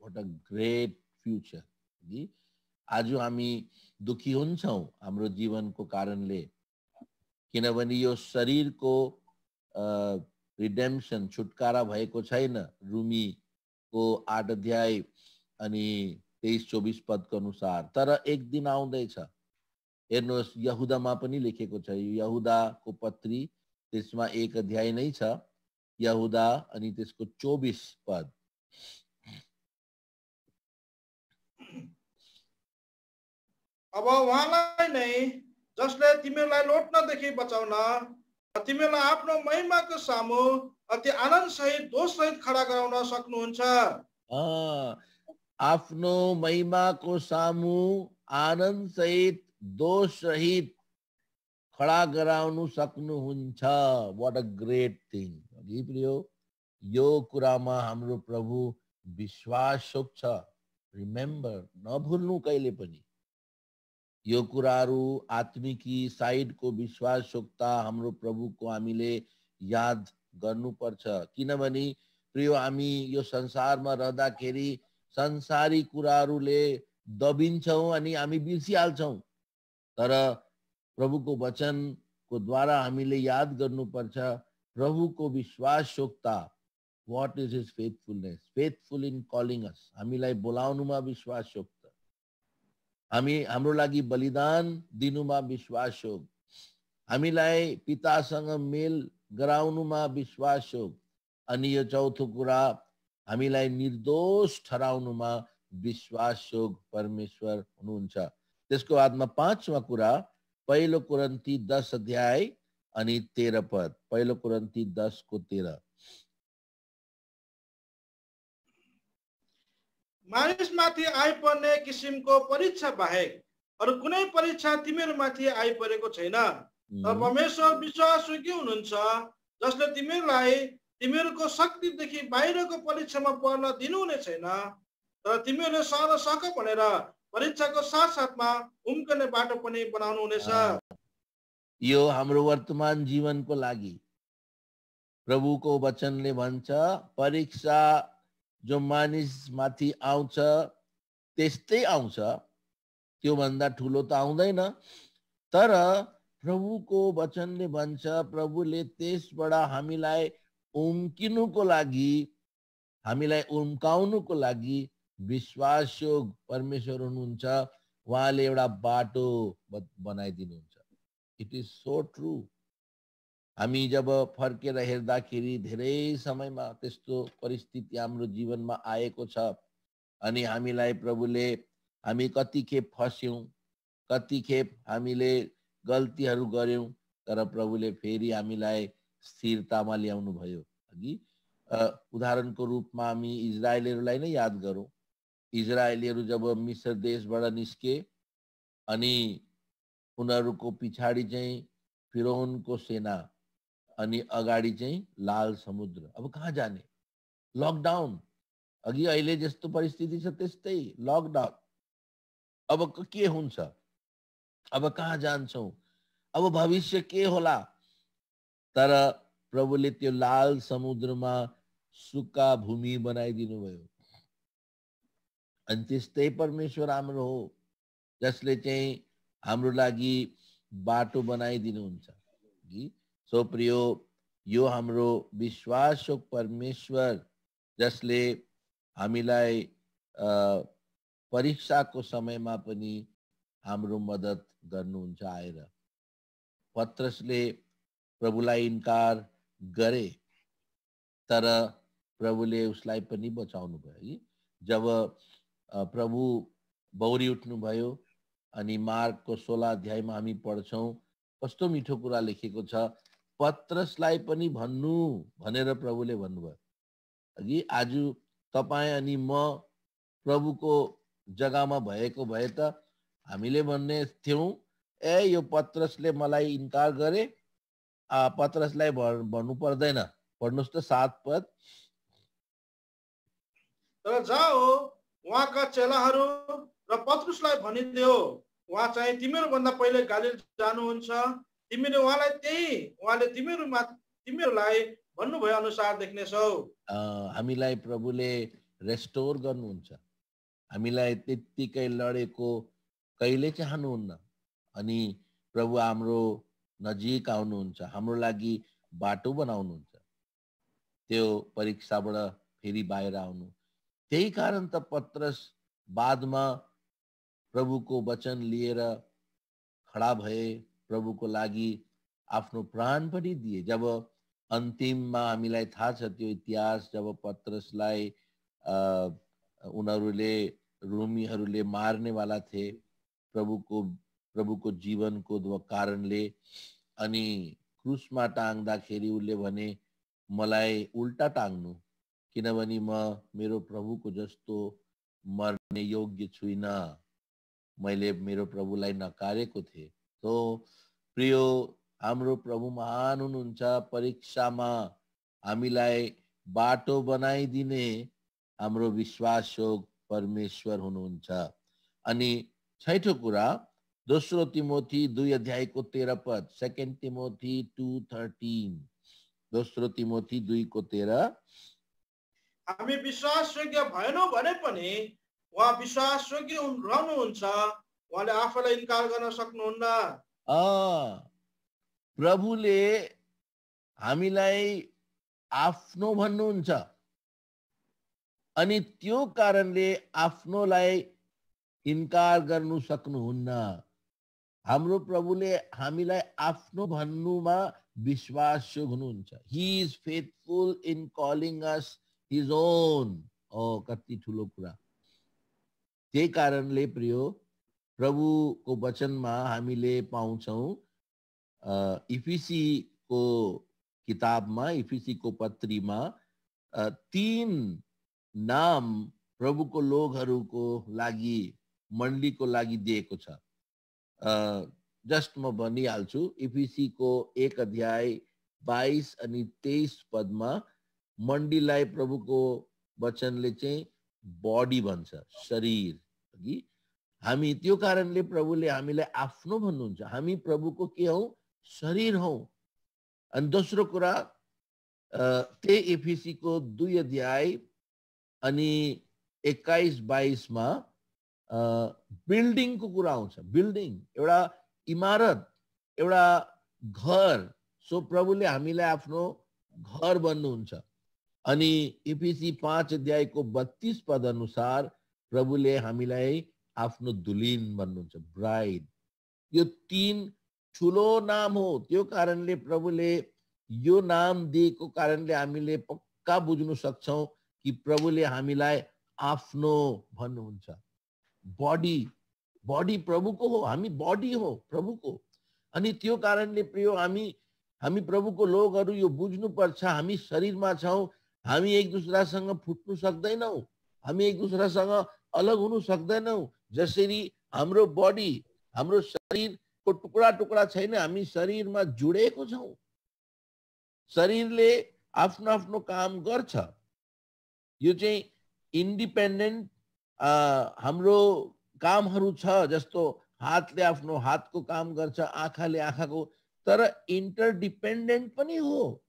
What a great future. आज हामी दुखी हुन्छौँ हाम्रो जीवनको कारणले, किनभने यो शरीरको रिडेम्पसन, छुटकारा भएको छैन। रोमीको 8 अध्याय अनि 23-24 पदको अनुसार। तर एक दिन आउँदैछ, हेर्नुहोस्, यहुदामा पनि लेखेको छ, यहुदाको पत्री त्यसमा 1 अध्याय नै छ, यहुदा अनि त्यसको 24 पद। अब उहाँलाई नै जसले तिमीहरूलाई लोट्नदेखि बचाउन तिमीहरूलाई आफ्नो महिमाको सामु अति आनन्द सहित दोष सहित खडा गराउन सक्नुहुन्छ। आफ्नो महिमाको सामु आनन्द सहित दोष सहित खडा गराउनु सक्नुहुन्छ। What a great thing. प्रियो, यो कुरामा हाम्रो प्रभु विश्वास छ। रिमेम्बर, नभुल्नु कहिले पनि। यो कुराहरू आत्मिकी साइडको विश्वासयोग्यता हाम्रो प्रभुको हामीले याद गर्नुपर्छ। किनभने प्रियो, हामी यो संसारमा रहँदाखेरि संसारी कुराहरूले दबिन्छौँ अनि हामी बिर्सिहाल्छौँ। तर प्रभुको वचनको द्वारा हामीले याद गर्नुपर्छ प्रभुको विश्वासयोग्यता। What is his faithfulness, faithful in calling us, हामीलाई बोलाउनुमा विश्वासयोग्य, हाम्रो लागि बलिदान दिनुमा विश्वासयोग, हामीलाई पितासँग मेल गराउनुमा विश्वासयोग, अनि यो चौथो कुरा, हामीलाई निर्दोष ठहराउनुमा विश्वासयोग परमेश्वर हुनुहुन्छ। त्यसको बादमा 5वां कुरा, 1 कोरिन्थी 10 अध्याय अनि 13 पद। 1 कोरिन्थी 10 को 13। मानिसमाथि आइपर्ने किसिमको परीक्षा बाहेक अरू कुनै परीक्षा तिमीहरूमाथि आइपरेको छैन। तर परमेश्वर विश्वासयोग्य हुनुहुन्छ, जसले तिमीहरूलाई तिमीहरूको शक्तिदेखि बाहिरको परीक्षामा पर्न दिनुहुने छैन, तर तिमीहरूले सहन सक भनेर परीक्षाको साथसाथमा उम्कने बाटो पनि बनाउनु हुनेछ। यो हाम्रो वर्तमान जीवनको लागि प्रभुको वचनले भन्छ, परीक्षा जो मानिसमाथि आउँछ त्यस्तै आउँछ, त्योभन्दा ठुलो त आउँदैन। तर प्रभुको वचनले भन्छ, प्रभुले त्यसबाट हामीलाई उम्किनुको लागि, हामीलाई उम्काउनुको लागि विश्वासयोग परमेश्वर हुनुहुन्छ। उहाँले एउटा बाटो बनाइदिनुहुन्छ। It is so true. हामी जब फर्केर हेर्दाखेरि धेरै समयमा त्यस्तो परिस्थिति हाम्रो जीवनमा आएको छ, अनि हामीलाई प्रभुले, हामी कतिखेप फस्यौँ, कतिखेप हामीले गल्तीहरू गर्यौँ, तर प्रभुले फेरि हामीलाई स्थिरतामा ल्याउनु भयो। अघि उदाहरणको रूपमा हामी इजरायलीहरूलाई नै याद गरौँ। इजरायलीहरू जब मिस्र देशबाट निस्के अनि उनीहरूको पछाडि चाहिँ फिरौनको सेना अनि अगाडि चाहिँ लाल समुद्र। अब कहाँ जाने? लकडाउन। अघि अहिले जस्तो परिस्थिति छ त्यस्तै लकडाउन। अब के हुन्छ? अब कहाँ जान्छौँ? अब भविष्य के होला? तर प्रभुले त्यो लाल समुद्रमा सुक्खा भूमि बनाइदिनु भयो। अनि त्यस्तै परमेश्वर हाम्रो हो, जसले चाहिँ हाम्रो लागि बाटो बनाइदिनुहुन्छ। सो प्रियो, यो हाम्रो विश्वासको परमेश्वर जसले हामीलाई परीक्षाको समयमा पनि हाम्रो मद्दत गर्नुहुन्छ आएर। पत्रसले प्रभुलाई इन्कार गरे तर प्रभुले उसलाई पनि बचाउनु भयो। जब प्रभु बौरी उठ्नु भयो अनि मार्कको 16 अध्यायमा हामी पढ्छौँ कस्तो मिठो कुरा लेखेको छ, पत्रसलाई पनि भन्नु भनेर प्रभुले भन्नुभयो। अघि आज तपाईं अनि म प्रभुको जग्गामा भएको भए त हामीले भन्ने थियौँ, ए यो पत्रसले मलाई इन्कार गरे, पत्रसलाई भन्नु पर्दैन। पढ्नुस् त 7 पद। तर जाओ उहाँका चेलाहरू र पत्रुसलाई भनिदेऊ, उहाँ चाहिँ तिमीहरू भन्दा पहिले गालिल जानुहुन्छ, तिमीले उहाँले तिमीहरूलाई भन्नुभयो अनुसार देख्नेछौ। हामीलाई प्रभुले रेस्टोर गर्नुहुन्छ, हामीलाई त्यत्तिकै लडेको कहिले चाहनुहुन्न अनि प्रभु हाम्रो नजिक आउनुहुन्छ, हाम्रो लागि बाटो बनाउनुहुन्छ त्यो परीक्षाबाट फेरि बाहिर आउनु। त्यही कारण त पत्रस बादमा प्रभुको वचन लिएर खडा भए, प्रभुको लागि आफ्नो प्राण पनि दिए। जब अन्तिममा हामीलाई थाहा छ त्यो इतिहास, जब पत्रसलाई उनीहरूले रोमीहरूले मार्नेवाला थिए प्रभुको जीवनको कारणले, अनि क्रुसमा टाङ्दाखेरि उसले भने मलाई उल्टा टाङ्नु, किनभने म मेरो प्रभुको जस्तो मर्ने योग्य छुइनँ, मैले मेरो प्रभुलाई नकारेको थिएँ। तो प्रियो, हाम्रो प्रभु महान हुनुहुन्छ, परीक्षामा हामीलाई बाटो बनाइदिने हाम्रो विश्वासयोग परमेश्वर हुनुहुन्छ। अनि छैठौं कुरा, दोस्रो तिमोथी 2 अध्यायको 13 पद, 2 तिमोथी 2:13, दोस्रो तिमोथी 2:13। हामी विश्वासयोग्य भएनौँ भने पनि उहाँ विश्वासयोग्य रहनुहुन्छ, उहाँले आफूलाई इन्कार गर्न सक्नुहुन्न। प्रभुले हामीलाई आफ्नो भन्नुहुन्छ अनि त्यो कारणले आफ्नोलाई इन्कार गर्नु सक्नुहुन्न। हाम्रो प्रभुले हामीलाई आफ्नो भन्नुमा विश्वासयोग हुनुहुन्छ। He is faithful in calling us his own. कति ठुलो कुरा। त्यही कारणले प्रियो, प्रभुको वचनमा हामीले पाउँछौँ इफिसीको किताबमा, इफिसीको पत्रीमा 3 नाम प्रभुको लोगहरूको लागि, मण्डलीको लागि दिएको छ। जस्ट म भनिहाल्छु, इफिसीको 1 अध्याय 22 अनि 23 पदमा मण्डलीलाई प्रभुको वचनले चाहिँ बॉडी भन्छ, शरीर। हामी त्यो कारणले प्रभुले हामीलाई आफ्नो भन्नुहुन्छ, हामी प्रभुको के हौ? शरीर हौ। अनि दोस्रो कुरा, त्यही एफिसीको 2 अध्याय अनि 21-22 मा बिल्डिङको कुरा आउँछ। बिल्डिङ, एउटा इमारत, एउटा घर। सो प्रभुले हामीलाई आफ्नो घर बन्नुहुन्छ। अनि एफिसी 5 अध्यायको 32 पद अनुसार प्रभुले हामीलाई आफ्नो दुलिन भन्नुहुन्छ, ब्राइड। यो 3 ठुलो नाम हो। त्यो कारणले प्रभुले यो नाम दिएको कारणले हामीले पक्का बुझ्नु सक्छौं कि प्रभुले हामीलाई आफ्नो भन्नुहुन्छ। बॉडी प्रभुको हो, हामी बॉडी हो प्रभुको। अनि त्यो कारणले प्रियो, हामी प्रभुको लोगहरू यो बुझ्नु पर्छ, हामी शरीरमा छौं, हामी एक दूसरासँग फुट्नु सक्दैनौं, हामी एक दूसरासँग अलग हुनु सक्दैनौं। जसरी हाम्रो बॉडी, हाम्रो शरीरको टुक्रा टुक्रा छैन, हामी शरीरमा जुडेको छौं। शरीरले आफ्नो आफ्नो काम गर्छ। यो चाहिँ इन्डिपेन्डेन्ट हाम्रो कामहरू छ। जस्तो हातले आफ्नो हातको काम गर्छ, आँखाले आँखाको, तर इन्टरडिपेन्डेन्ट पनि हो।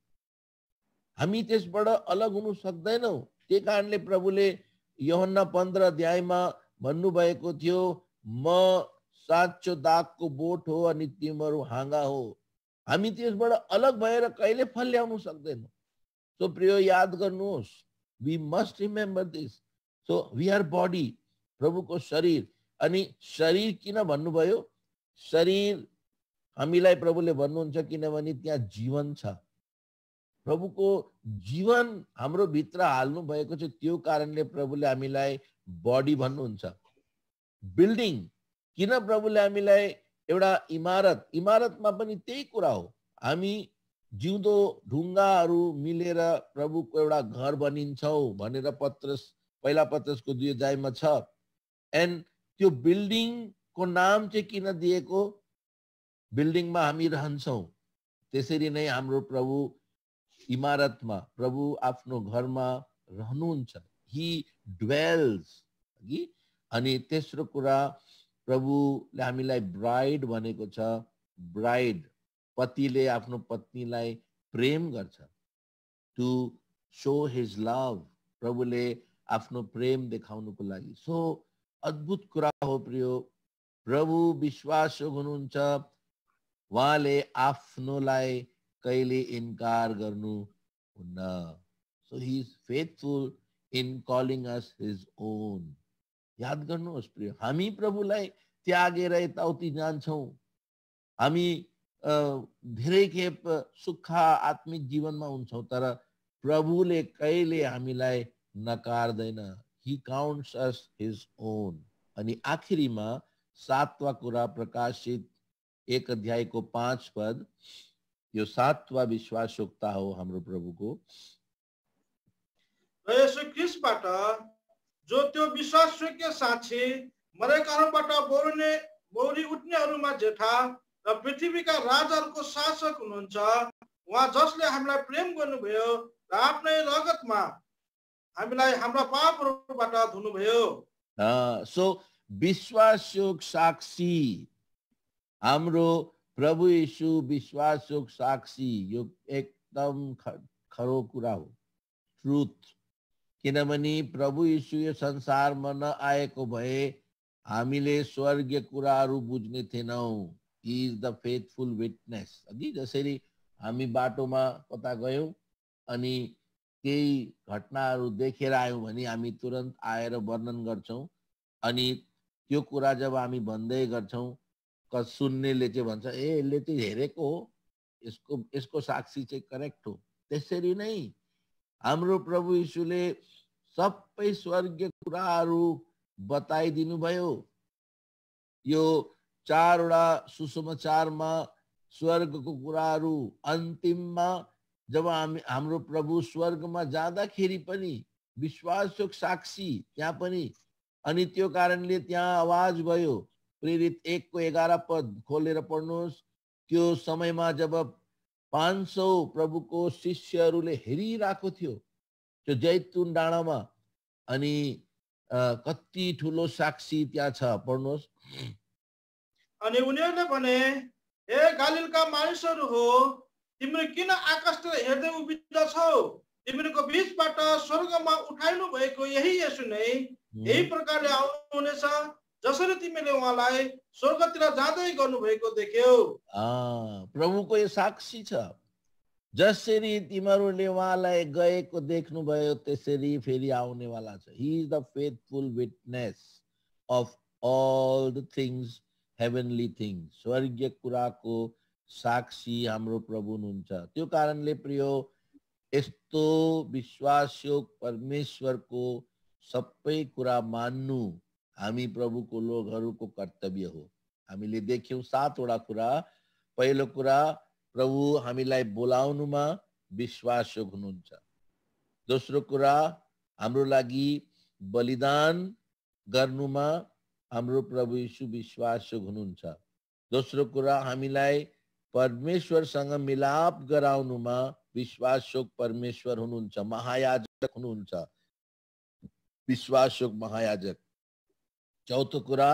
हामी त्यसबाट अलग हुनु सक्दैनौं। त्यही कारणले प्रभुले यूहन्ना 15 अध्यायमा भन्नुभएको थियो, म साँचो दागको बोट हो अनि तिमीहरू हाँगा हो। हामी त्यसबाट अलग भएर कहिले फल ल्याउन सक्दैनौँ। सो प्रिय याद गर्नुहोस्, we must remember this. So we are body, प्रभुको शरीर। अनि शरीर किन भन्नुभयो? शरीर हामीलाई प्रभुले भन्नुहुन्छ किनभने त्यहाँ जीवन छ। प्रभुको जीवन हाम्रो भित्र हाल्नु भएको छ, त्यो कारणले प्रभुले हामीलाई बॉडी भन्नुहुन्छ। बिल्डिङ किन प्रभुले हामीलाई एउटा इमारतमा पनि त्यही कुरा हो। हामी जिउँदो ढुङ्गाहरू मिलेर प्रभुको एउटा घर बनिन्छौँ भनेर पहिला पत्रसको 2 अध्यायमा छ। एन्ड त्यो बिल्डिङको नाम चाहिँ किन दिएको? बिल्डिङमा हामी रहन्छौँ। त्यसरी नै हाम्रो प्रभु इमारतमा, प्रभु आफ्नो घरमा रहनुहुन्छ। ही ड्वेल्स। अनि तेस्रो कुरा, प्रभुले हामीलाई ब्राइड भनेको छ। ब्राइड, पतिले आफ्नो पत्नीलाई प्रेम गर्छ, टु शो हिज लभ। प्रभुले आफ्नो प्रेम देखाउनुको लागि। सो अद्भुत कुरा हो प्रियो। प्रभु विश्वासयोग्य हुनुहुन्छ, उहाँले आफ्नोलाई कहिले इन्कार गर्नुहुन्न। So he is faithful in calling us his own. याद गर्नुहोस् प्रिय, हामी प्रभुलाई त्यागेर यताउति जान्छौँ। हामी धेरै खेप सुख आत्मिक जीवनमा हुन्छौँ, तर प्रभुले कहिले हामीलाई नकार्दैन। ही काउन्ट्स अस हिज ओन। अनि आखिरीमा 7वां कुरा, प्रकाशित 1 अध्यायको 5 पद, यो 7वां विश्वासयोग्यता हो हाम्रो प्रभुको। र यसो ख्रीष्टबाट जो त्यो विश्वासयोग्य साक्षी, मरेकाहरूबाट बौरी उठ्नेहरूमा जेठा र पृथ्वीका राजाहरूको शासक हुनुहुन्छ, उहाँ जसले हामीलाई प्रेम गर्नुभयो र आफ्नै रगतमा हामीलाई हाम्रा पापहरूबाट धुनुभयो। सो विश्वासयोग्य साक्षी, हाम्रो प्रभु यीशु विश्वासयोग्य साक्षी, यो एकदम खरो कुरा हो, ट्रुथ। किनभने प्रभु यीशु यो संसारमा नआएको भए हामीले स्वर्गीय कुराहरू बुझ्ने थिएनौँ। He is the faithful witness. अघि जसरी हामी बाटोमा कता गयौँ अनि केही घटनाहरू देखेर आयौँ भने हामी तुरन्त आएर वर्णन गर्छौँ, अनि त्यो कुरा जब हामी भन्दै गर्छौँ, सुन्नेले चाहिँ भन्छ, ए यसले त हेरेको हो, यसको साक्षी चाहिँ करेक्ट हो। त्यसरी नै हाम्रो प्रभु यीशुले सबै स्वर्गीय कुराहरू बताइदिनु भयो। यो 4वटा सुसमाचारमा स्वर्गको कुराहरू, अन्तिममा जब हाम्रो प्रभु स्वर्गमा जाँदाखेरि पनि विश्वासयोग्य साक्षी त्यहाँ पनि। अनि त्यो कारणले त्यहाँ आवाज भयो, प्रेरित 1को 11 पद खोलेर पढ्नुहोस्। त्यो समयमा जब 500 प्रभुको शिष्यहरूले हेरिरहेको थियो त्यो जैतुन डाँडामा, अनि कति ठुलो साक्षी त्यहाँ छ, पढ्नुहोस्। अनि उनीहरूले भने, हे गालिलका मानिसहरू हो, तिम्रो किन आकाशतिर हेर्दै उभिँदछौ? तिमीहरूको बीचबाट स्वर्गमा उठाइनु भएको यही येशू नै यही प्रकारले आउनुहुनेछ, जसरी तिमीले उहाँलाई स्वर्गतिर जाँदै गर्नुभएको देख्यौ। प्रभुको यो साक्षी छ, जसरी तिमीहरूले उहाँलाई गएको देख्नुभयो त्यसरी फेरि आउनेवाला छ। He is the faithful witness of all the things, heavenly things. स्वर्गीय कुराको साक्षी हाम्रो प्रभु हुनुहुन्छ। त्यो कारणले प्रियो, यस्तो विश्वासयोग्य परमेश्वरको सबै कुरा मान्नु हामी प्रभुको लोकहरूको कर्तव्य हो। हामीले देख्यौं 7वटा कुरा। पहिलो कुरा, प्रभु हामीलाई बोलाउनुमा विश्वासयोग्य हुनुहुन्छ। दोस्रो कुरा, हाम्रो लागि बलिदान गर्नुमा हाम्रो प्रभु यीशु विश्वासयोग्य हुनुहुन्छ। दोस्रो कुरा, हामीलाई परमेश्वरसँग मिलाप गराउनुमा विश्वासयोग्य परमेश्वर हुनुहुन्छ, महायाजक हुनुहुन्छ, विश्वासयोग्य महायाजक। चौथो कुरा,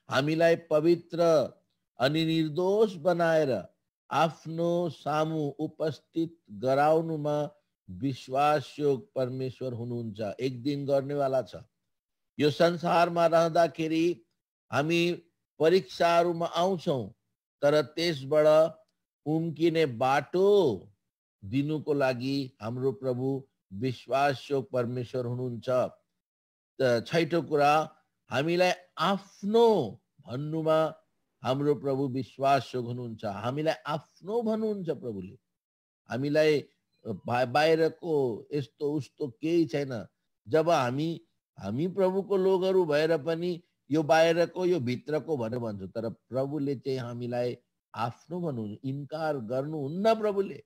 हामीलाई पवित्र अनि निर्दोष बनाएर आफ्नो सामु उपस्थित गराउनुमा विश्वासयोग्य परमेश्वर हुनुहुन्छ। एक दिन गर्नेवाला छ। यो संसारमा रहँदाखेरि हामी परीक्षाहरूमा आउँछौँ, तर त्यसबाट उम्किने बाटो दिनुको लागि हाम्रो प्रभु विश्वासयोग परमेश्वर हुनुहुन्छ। छैटौं कुरा, हामीलाई आफ्नो भन्नुमा हाम्रो प्रभु विश्वासयोग हुनुहुन्छ। हामीलाई आफ्नो भन्नुहुन्छ प्रभुले। हामीलाई बाहिरको यस्तो उस्तो केही छैन। जब हामी प्रभुको लोगहरू भएर पनि यो बाहिरको यो भित्रको भनेर भन्छौँ, तर प्रभुले चाहिँ हामीलाई आफ्नो भन्नुहुन्छ, इन्कार गर्नुहुन्न प्रभुले।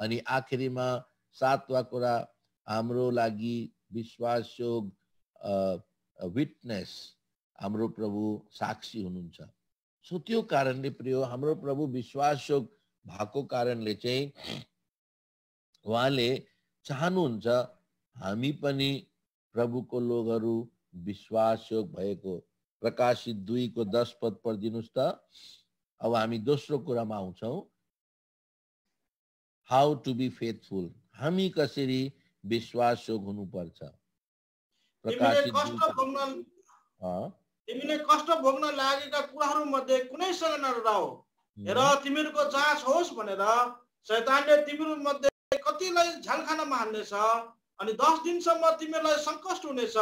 अनि आखिरीमा सातवां कुरा, हाम्रो लागि विश्वासयोग विटनेस, हाम्रो प्रभु साक्षी हुनुहुन्छ। सो त्यो कारणले प्रिय, हाम्रो प्रभु विश्वासयोग भएको कारणले चाहिँ उहाँले चाहनुहुन्छ हामी पनि प्रभुको लोगहरू विश्वासयोग भएको। प्रकाशित 2:10 पढिदिनुहोस् त। अब हामी दोस्रो कुरामा आउँछौँ, हाउ टु बी फेथफुल, हामी कसरी विश्वासयोग हुनुपर्छ। प्रकाशित तिमीले कष्ट भोग्न लागेका कुराहरू मध्ये कुनैसँग नडराऊ। हेर, तिमीहरूको जाँच होस् भनेर शैतानले तिमीहरू मध्ये कतिलाई झ्यालखानामा हाल्नेछ, अनि 10 दिनसम्म तिमीलाई सङ्कष्ट हुनेछ।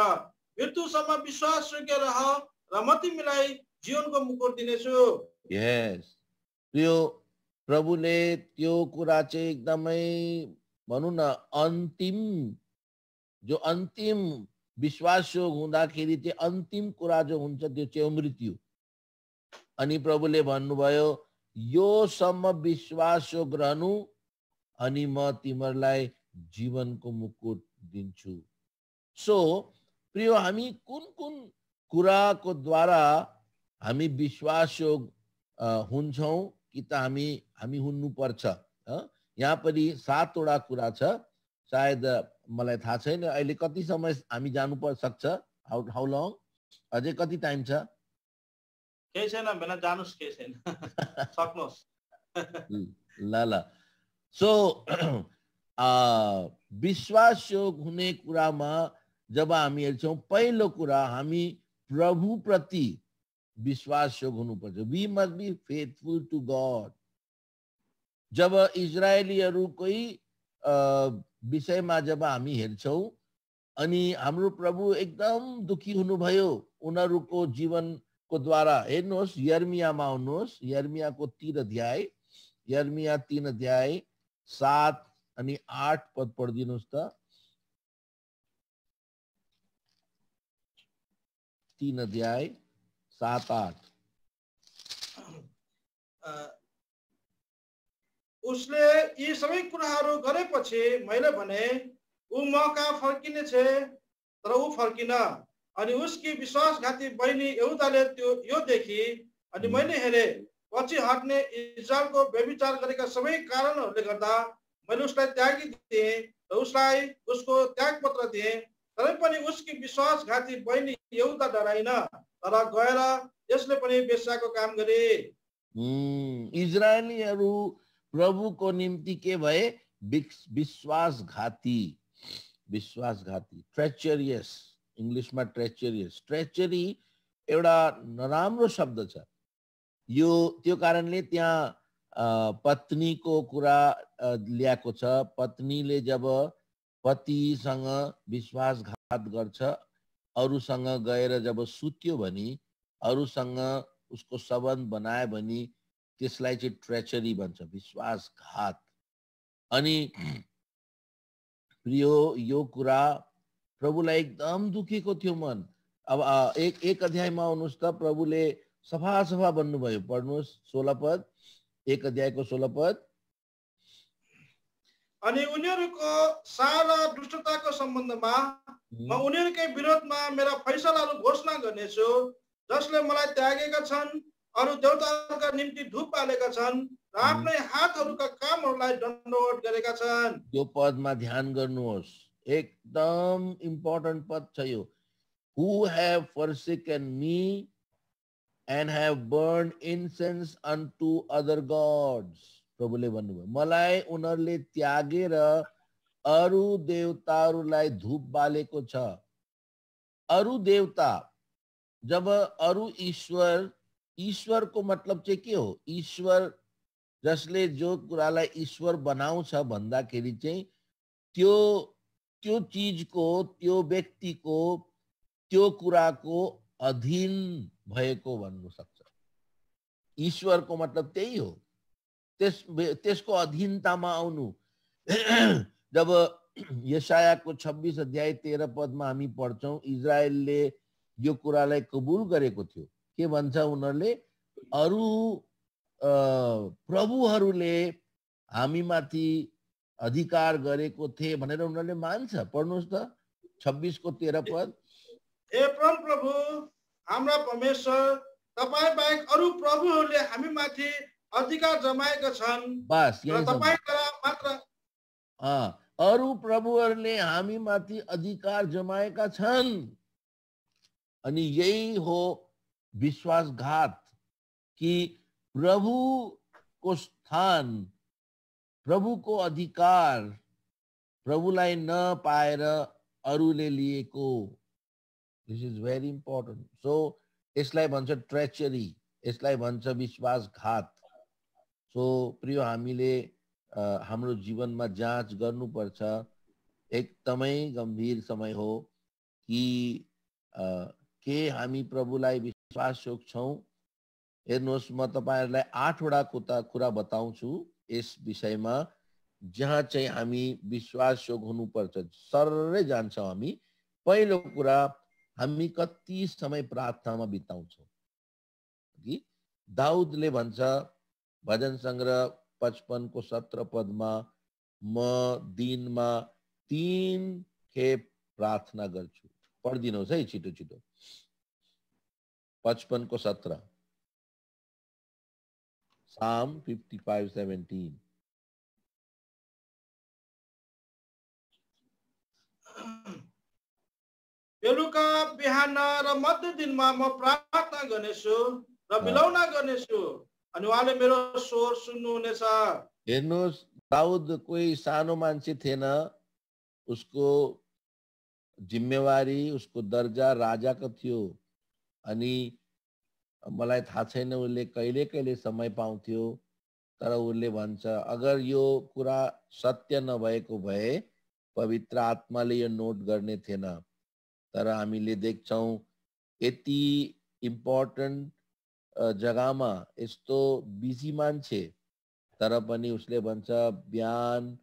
मृत्युसम्म विश्वासयोग्य रह र म तिमीलाई जीवनको मुकुट दिनेछु। यस, त्यो प्रभुले त्यो कुरा चाहिँ एकदमै भनौँ न अन्तिम, जो अन्तिम विश्वासयोग हुँदाखेरि चाहिँ अन्तिम कुरा जो हुन्छ त्यो चाहिँ मृत्यु। अनि प्रभुले भन्नुभयो योसम्म विश्वासयोग रहनु अनि म तिमीहरूलाई जीवनको मुकुट दिन्छु। सो प्रिय, हामी कुन कुन कुराको द्वारा हामी विश्वासयोग हुन्छौँ कि त हामी हुनुपर्छ। यहाँ पनि 7 वटा कुरा छ। सायद मलाई थाहा छैन अहिले कति समय हामी जानु सक्छ, हाउ लङ, अझै कति टाइम छ? केही छैन, बेला जानुस्, केही छैन, सक्नुहोस्। ल सो विश्वासयोग हुने कुरामा जब हामी हेर्छौँ, पहिलो कुरा हामी प्रभुप्रति विश्वासयोग हुनुपर्छ। We must be faithful to God. जब इजरायलीहरूकै विषयमा जब हामी हेर्छौँ अनि हाम्रो प्रभु एकदम दुखी हुनुभयो उनीहरूको जीवनको द्वारा। हेर्नुहोस्, यर्मियामा आउनुहोस्, यर्मियाको 3 अध्याय, यर्मिया 3 अध्याय 7 अनि 8 पद पढिदिनुहोस् त। 3 अध्याय 7-8। उसले यी सबै कुराहरू गरेपछि मैले भने ऊ म कहाँ फर्किने छे, तर ऊ फर्किन। अनि उसकी विश्वासघाती बहिनी यहुदाले यो देखी अनि मैले हेरे, पछि हट्ने इजरायलको व्यभिचार गरेका सबै कारणहरूले गर्दा मैले उसलाई त्यागिदिएँ र उसलाई उसको त्यागपत्र दिएँ। तरै पनि उसकी विश्वासघाती बहिनी यहुदा डराइन, तर गएर यसले पनि वेश्याको काम गरे। इजरायलीहरू प्रभुको निम्ति के भए? विश्वासघाती, ट्रेचरियस, इङ्ग्लिसमा ट्रेचरियस। ट्रेचरी एउटा नराम्रो शब्द छ। यो त्यो कारणले त्यहाँ पत्नीको कुरा ल्याएको छ। पत्नीले जब पतिसँग विश्वासघात गर्छ, अरूसँग गएर जब सुत्यो भने, अरूसँग उसको सम्बन्ध बनायो भने त्यसलाई चाहिँ ट्रेचरी भन्छ, विश्वासघात। अनि प्रियो, यो कुरा प्रभुलाई एकदम दुखेको थियो मन। अब एक अध्यायमा आउनुहोस् त, प्रभुले सफा भन्नुभयो। पढ्नुहोस् 16 पद, 1 अध्यायको 16 पद। अनि उनीहरूको सारा दुष्टताको सम्बन्धमा म उनीहरूकै विरोधमा मेरा फैसलाहरू घोषणा गर्नेछु। जसले मलाई त्यागेका छन्, अरू देवताहरूका निम्ति धूप बालेका छन् र आफ्नै हातहरूका कामहरूलाई दण्डवत गरेका छन्। यो पदमा ध्यान गर्नुहोस्, एकदम इम्पोर्टेन्ट पद छ यो। Who have forsaken me and have burned incense unto other gods. प्रभुले भन्नुभयो मलाई उनीहरूले त्यागेर अरू देवताहरूलाई धूप बालेको छ। अरू देवता, जब अरू ईश्वर, ईश्वरको मतलब चाहिँ के हो? ईश्वर जसले जो कुरालाई ईश्वर बनाउँछ भन्दाखेरि चाहिँ त्यो त्यो चीजको, त्यो व्यक्तिको, त्यो कुराको अधीन भएको भन्नु सक्छ। ईश्वरको मतलब त्यही हो, त्यसको अधीनतामा आउनु। जब यशायाको 26 अध्याय 13 पदमा हामी पढ्छौँ, इजरायलले यो कुरालाई कबुल गरेको थियो। के भन्छ उनीहरूले? अरू प्रभुहरूले हामीमाथि अधिकार गरेको थिए भनेर उनीहरूले मान्छ। पढ्नुहोस् त 26 को 13 पद। हे परम प्रभु हाम्रा परमेश्वर, तपाईँ बाहेक अरू प्रभुहरूले हामीमाथि अधिकार जमाएका छन्। बस र यही तपाईँ मात्र अरू प्रभुहरूले हामीमाथि अधिकार जमाएका छन्। अनि यही हो विश्वासघात कि प्रभुको स्थान, प्रभुको अधिकार प्रभुलाई नपाएर अरूले लिएको। This is very important. So यसलाई भन्छ ट्रेचरी, यसलाई भन्छ विश्वासघात। सो प्रिय, हामीले हाम्रो जीवनमा जाँच गर्नुपर्छ। एकदमै गम्भीर समय हो कि के हामी प्रभुलाई विश्वास छौँ। हेर्नुहोस्, म तपाईहरुलाई 8 वटा कुरा बताउँछु यस विषयमा, जहाँ चाहिँ हामी विश्वास हुनुपर्छ। सररै जान्छौँ हामी। पहिलो कुरा, हामी कति समय प्रार्थनामा बिताउँछौँ। कि दाउदले भन्छ भजन संग्रह 55 को 17 पदमा, म दिनमा 3 खेप प्रार्थना गर्छु। पढिदिनुहोस् है छिटो छिटो। 55 को 17, Psalm 55:17। बेलुका बिहान र मध्य दिनमा म प्रार्थना गर्नेछु र बिलौना गर्नेछु, अनि उहाँले मेरो स्वर सुन्नुहुनेछ। हेर्नुहोस्, दाउद कोही सानो मान्छे थिएन। उसको जिम्मेवारी, उसको दर्जा राजाको थियो। अनि मलाई थाहा छैन उसले कहिले कहिले समय पाउँथ्यो, तर उसले भन्छ अगर यो कुरा सत्य नभएको भए पवित्र आत्माले यो नोट गर्ने थिएन। तर हामीले देख्छौँ यति इम्पोर्टेन्ट जग्गामा यस्तो बिजी मान्छे, तर पनि उसले भन्छ बिहान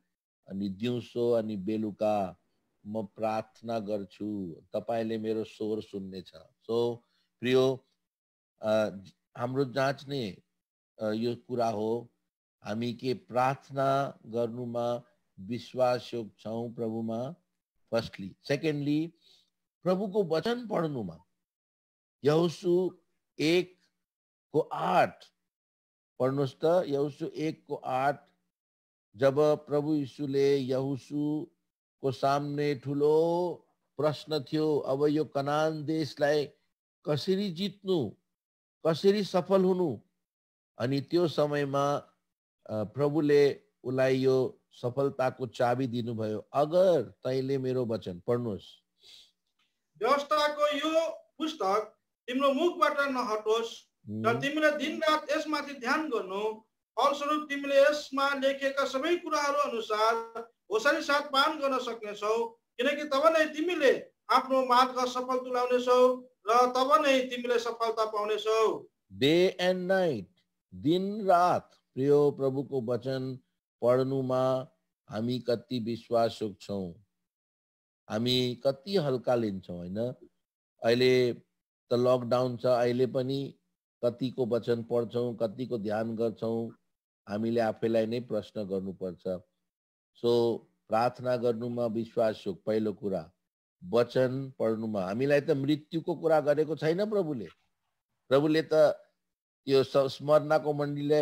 अनि दिउँसो अनि बेलुका म प्रार्थना गर्छु, तपाईले मेरो स्वर सुन्नेछ। सो प्रियो, हाम्रो जाँच्ने यो कुरा हो, हामी के प्रार्थना गर्नुमा विश्वासयोग छौँ प्रभुमा, फर्स्टली। सेकेन्डली, प्रभुको वचन पढ्नुमा। यहोशू 1 को 8 पढ्नुहोस् त। यहोशू 1 को 8, जब प्रभु यीशुले यहोशू को सामने ठुलो प्रश्न थियो, अब यो कनान देशलाई कसरी जित्नु, कसरी सफल हुनु। अनि त्यो समयमा प्रभुले उलाई यो सफलताको चाबी दिनुभयो, अगर तैले मेरो वचन। पढ्नुहोस्। व्यवस्थाको यो पुस्तक तिम्रो मुखबाट नहटोस् र तिमीले दिनरात यसमाथि ध्यान गर्नु, फलस्वरूप तिमीले यसमा लेखेका सबै कुराहरू अनुसार होसारी साथ पालन गर्न सक्नेछौ, किनकि तब नै तिमीले आफ्नो मार्ग सफल तुल्याउनेछौ र तब नै तिमीले सफलता पाउनेछौ। डे एन्ड नाइट, दिन रात प्रियो प्रभुको वचन पढ्नुमा हामी कति विश्वासयोग छौँ, हामी कति हल्का लिन्छौँ हैन। अहिले त लकडाउन छ, अहिले पनि कतिको वचन पढ्छौँ, कतिको ध्यान गर्छौँ, हामीले आफैलाई नै प्रश्न गर्नुपर्छ। सो प्रार्थना गर्नुमा विश्वासयोग पहिलो कुरा। वचन पढ्नुमा हामीलाई त मृत्युको कुरा गरेको छैन प्रभुले। प्रभुले त यो स्मरणको मण्डलीले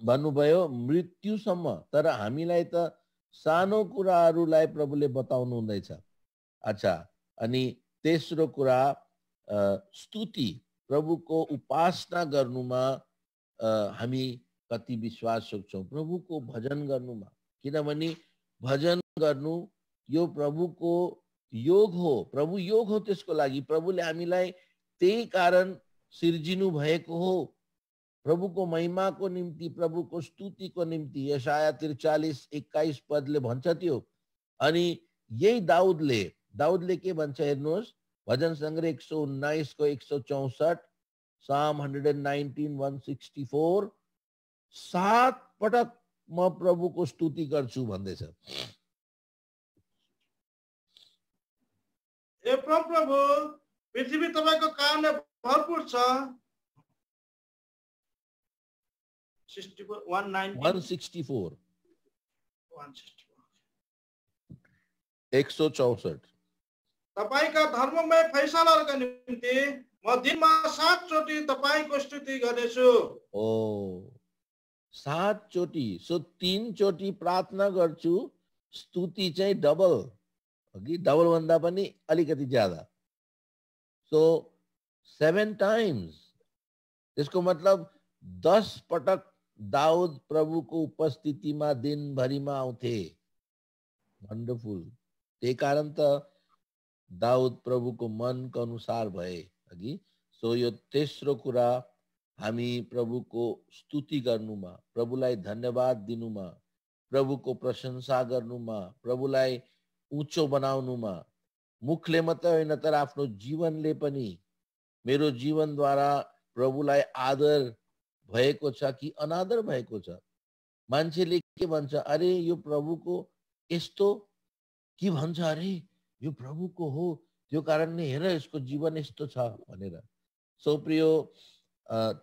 भन्नुभयो मृत्युसम्म, तर हामीलाई त सानो कुराहरूलाई प्रभुले बताउनु हुँदैछ। अच्छा, अनि तेस्रो कुरा स्तुति, प्रभुको उपासना गर्नुमा हामी कति विश्वास छौँ, प्रभुको भजन गर्नुमा। किनभने भजन गर्नु यो प्रभुको योग हो, प्रभु योग हो। त्यसको लागि प्रभुले हामीलाई त्यही कारण सिर्जिनु भएको हो। प्रभु को महिमा को निम्ति, प्रभु को स्तुति को निम्ति। यशाया 43:21 पदले भन्छ त्यो। अनि यही दाउदले के भन्छ हेर्नुहोस्, भजन सङ्ग्रह 119 को 164, Psalm 119 164, 7 पटक म प्रभुको स्तुति गर्छु भन्दैछ। हे प्रभु, पृथ्वी तपाईको कामले भरपूर छ। 164 164 तपाईका धर्ममय फैसलाहरूका निम्ति म दिनमा 7 चोटि तपाईको स्तुति गर्नेछु। ओ 7 चोटि, सो 3 चोटि प्रार्थना गर्छु, स्तुति चाहिँ डबल, अघि डबल भन्दा पनि अलिकति ज्यादा। सो 7 टाइम्स, त्यसको मतलब 10 पटक दाउद प्रभुको उपस्थितिमा दिनभरिमा आउँथे। वन्डरफुल। त्यही कारण त दाउद प्रभुको मनको अनुसार भए अघि। सो यो तेस्रो कुरा, हामी प्रभुको स्तुति गर्नुमा, प्रभुलाई धन्यवाद दिनुमा, प्रभुको प्रशंसा गर्नुमा, प्रभुलाई उँचो बनाउनुमा, मुखले मात्रै होइन तर आफ्नो जीवनले पनि, मेरो जीवनद्वारा प्रभुलाई आदर भएको छ कि अनादर भएको छ। मान्छेले के भन्छ, अरे यो प्रभुको यस्तो, के भन्छ, अरे यो प्रभुको हो, त्यो कारणले हेर यसको जीवन यस्तो छ भनेर। सो प्रियो,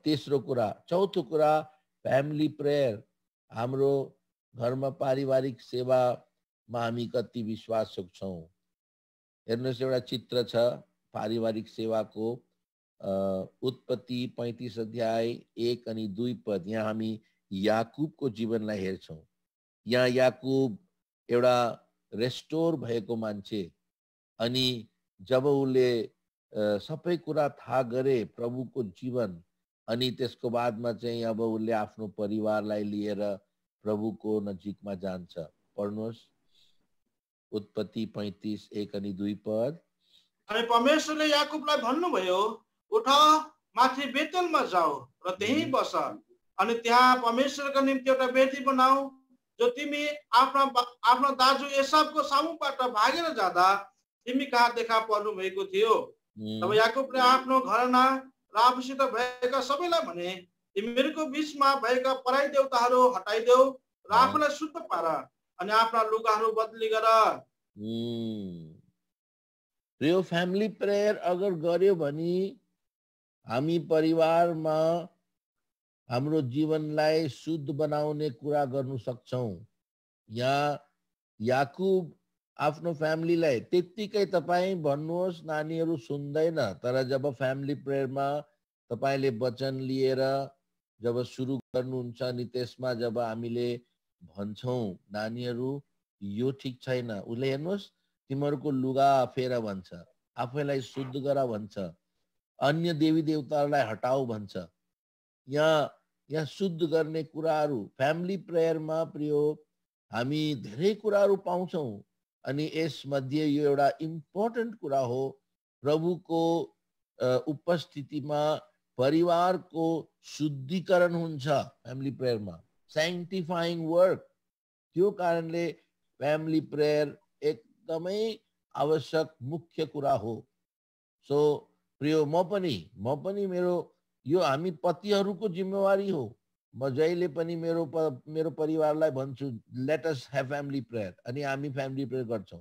तेस्रो कुरा। चौथो कुरा, फ्यामिली प्रेयर। हाम्रो घरमा पारिवारिक सेवामा हामी कति विश्वासु छौँ। हेर्नुहोस्, एउटा चित्र छ पारिवारिक सेवाको। उत्पत्ति 35 अध्याय 1 अनि 2 पद। यहाँ हामी याकुबको जीवनलाई हेर्छौँ। यहाँ याकुब एउटा रेस्टोर भएको मान्छे, अनि जब उसले सबै कुरा थाहा गरे प्रभुको जीवन, अनि त्यसको बादमा चाहिँ अब उसले आफ्नो परिवारलाई लिएर प्रभुको नजिकमा जान्छ। पढ्नुहोस्, उत्पत्ति 35 1 अनि 2 पद। अनि परमेश्वरले याकुबलाई भन्नुभयो, उठ माथि बेतेलमा जाऊ र त्यहीँ बस, अनि त्यहाँ परमेश्वरको निम्ति एउटा वेदी बनाऊ, जो तिमी आफ्नो दाजु एसावको सामुबाट भागेर जाँदा तिमी कहाँ देखा पर्नु भएको थियो। तब याकुबले आफ्नो घरना र आफूसित भएका सबैलाई भने, तिमीहरूको बीचमा भएका पराई देवताहरू हटाइदेऊ र आफूलाई शुद्ध पार, अनि आफ्ना लुगाहरू बदली गर। यो फ्यामिली प्रेयर अगर गर्यो भने हामी परिवारमा हाम्रो जीवनलाई शुद्ध बनाउने कुरा गर्नु सक्छौं। यहाँ याकुब आफ्नो फ्यामिलीलाई, त्यतिकै तपाईँ भन्नुहोस् नानीहरू सुन्दैन, तर जब फ्यामिली प्रेयरमा तपाईले वचन लिएर जब सुरु गर्नुहुन्छ अनि त्यसमा जब हामीले भन्छौं नानीहरू यो ठीक छैन, उसले हेर्नुहोस् तिमीहरूको लुगा फेर भन्छ, आफैलाई शुद्ध गर भन्छ, अन्य देवी देवताहरूलाई हटाऊ भन्छ। यहाँ शुद्ध गर्ने कुराहरू फ्यामिली प्रेयरमा प्रियो हामी धेरै कुराहरू पाउँछौं। अनि यस मध्ये यो एउटा इम्पोर्टेन्ट कुरा हो, प्रभुको उपस्थितिमा परिवारको शुद्धिकरण हुन्छ फ्यामिली प्रेयरमा, सैंक्टिफाइङ वर्क। त्यो कारणले फ्यामिली प्रेयर एकदमै आवश्यक मुख्य कुरा हो। सो प्रियो म पनि मेरो यो हामी पतिहरूको जिम्मेवारी हो। म जहिले पनि मेरो परिवारलाई भन्छु let us have family prayer, अनि हामी फ्यामिली प्रेयर गर्छौं।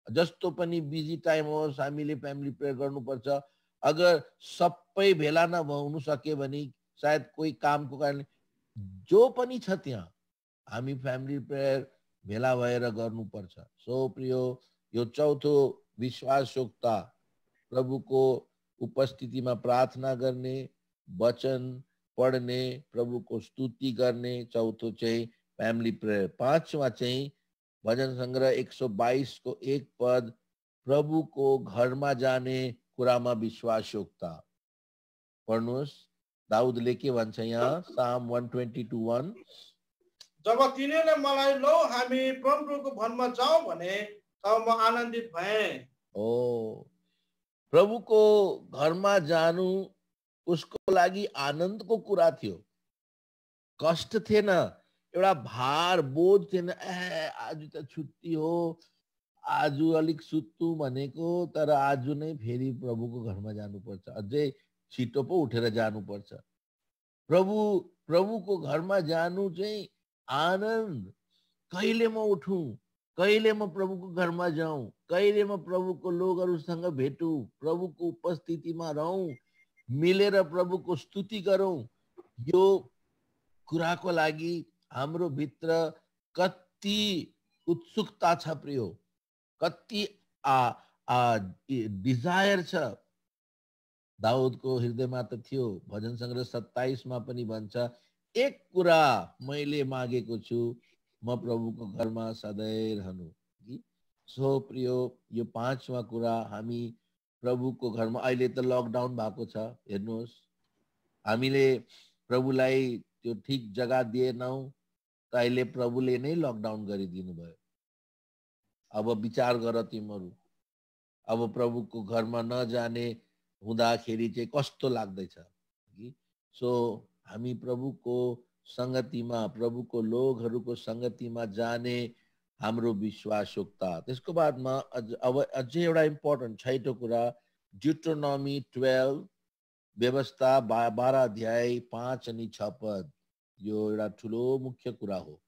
जस्तो पनि बिजी टाइम होस् हामीले फ्यामिली प्रेयर गर्नुपर्छ। अगर सबै भेला नहुन सके भने सायद कोही कामको कारणले जो पनि छ त्यहाँ हामी फ्यामिली प्रेयर भेला भएर गर्नुपर्छ। सो प्रियो यो चौथो विश्वासयोग्यता, प्रभुको उपस्थितिमा प्रार्थना गर्ने, वचन पढ्ने, प्रभुको स्तुति गर्ने, चौथो चाहिँ फ्यामिली प्रेयर। पांचवा चाहिँ भजन संग्रह 122 को 1 पद, प्रभुको घरमा जाने कुरामा विश्वासयोग्यता। पढ्नुहोस् दाउदले के भन्छ यहाँ, साम 122:1। जब तिनीहरूले मलाई लौ हामी प्रभुको भवनमा जाउँ भने तब म आनन्दित भएँ। ओ प्रभुको घरमा जानु उसको लागि आनन्दको कुरा थियो, कष्ट थिएन, एउटा भार बोझ थिएन। आज त छुट्टी हो, आज अलिक सुत्तु भनेको, तर आज नै फेरि प्रभुको घरमा जानुपर्छ, अझै छिटो पो उठेर जानुपर्छ। प्रभुको घरमा जानु चाहिँ आनन्द। कहिले म उठौँ, कहिले म प्रभुको घरमा जाउँ, कहिले म प्रभुको लोगहरूसँग भेटौँ, प्रभुको उपस्थितिमा रहौँ, मिलेर प्रभुको स्तुति गरौँ। यो कुराको लागि हाम्रो भित्र कति उत्सुकता छ प्रियो, कति डिजायर छ। दाउदको हृदयमा त थियो। भजन सङ्ग्रह 27 मा पनि भन्छ, एक कुरा मैले मागेको छु, म प्रभुको घरमा सधैँ रहनु। सो प्रियो, यो 5वां कुरा, हामी प्रभुको घरमा, अहिले त लकडाउन भएको छ, हेर्नुहोस्, हामीले प्रभुलाई त्यो ठिक जग्गा दिएनौँ, त अहिले प्रभुले नै लकडाउन गरिदिनु भयो। अब विचार गर तिमीहरू, अब प्रभुको घरमा नजाने हुँदाखेरि चाहिँ कस्तो लाग्दैछ। सो हामी प्रभुको संगतिमा, प्रभुको लोगहरूको संगतिमा जाने हाम्रो विश्वासयोग्यता। त्यसको बादमा अब अझै एउटा इम्पोर्टेन्ट 6औं कुरा, ड्युटोनोमी 12 व्यवस्था 12 अध्याय 5 अनि 6 पद। यो एउटा ठुलो मुख्य कुरा हो।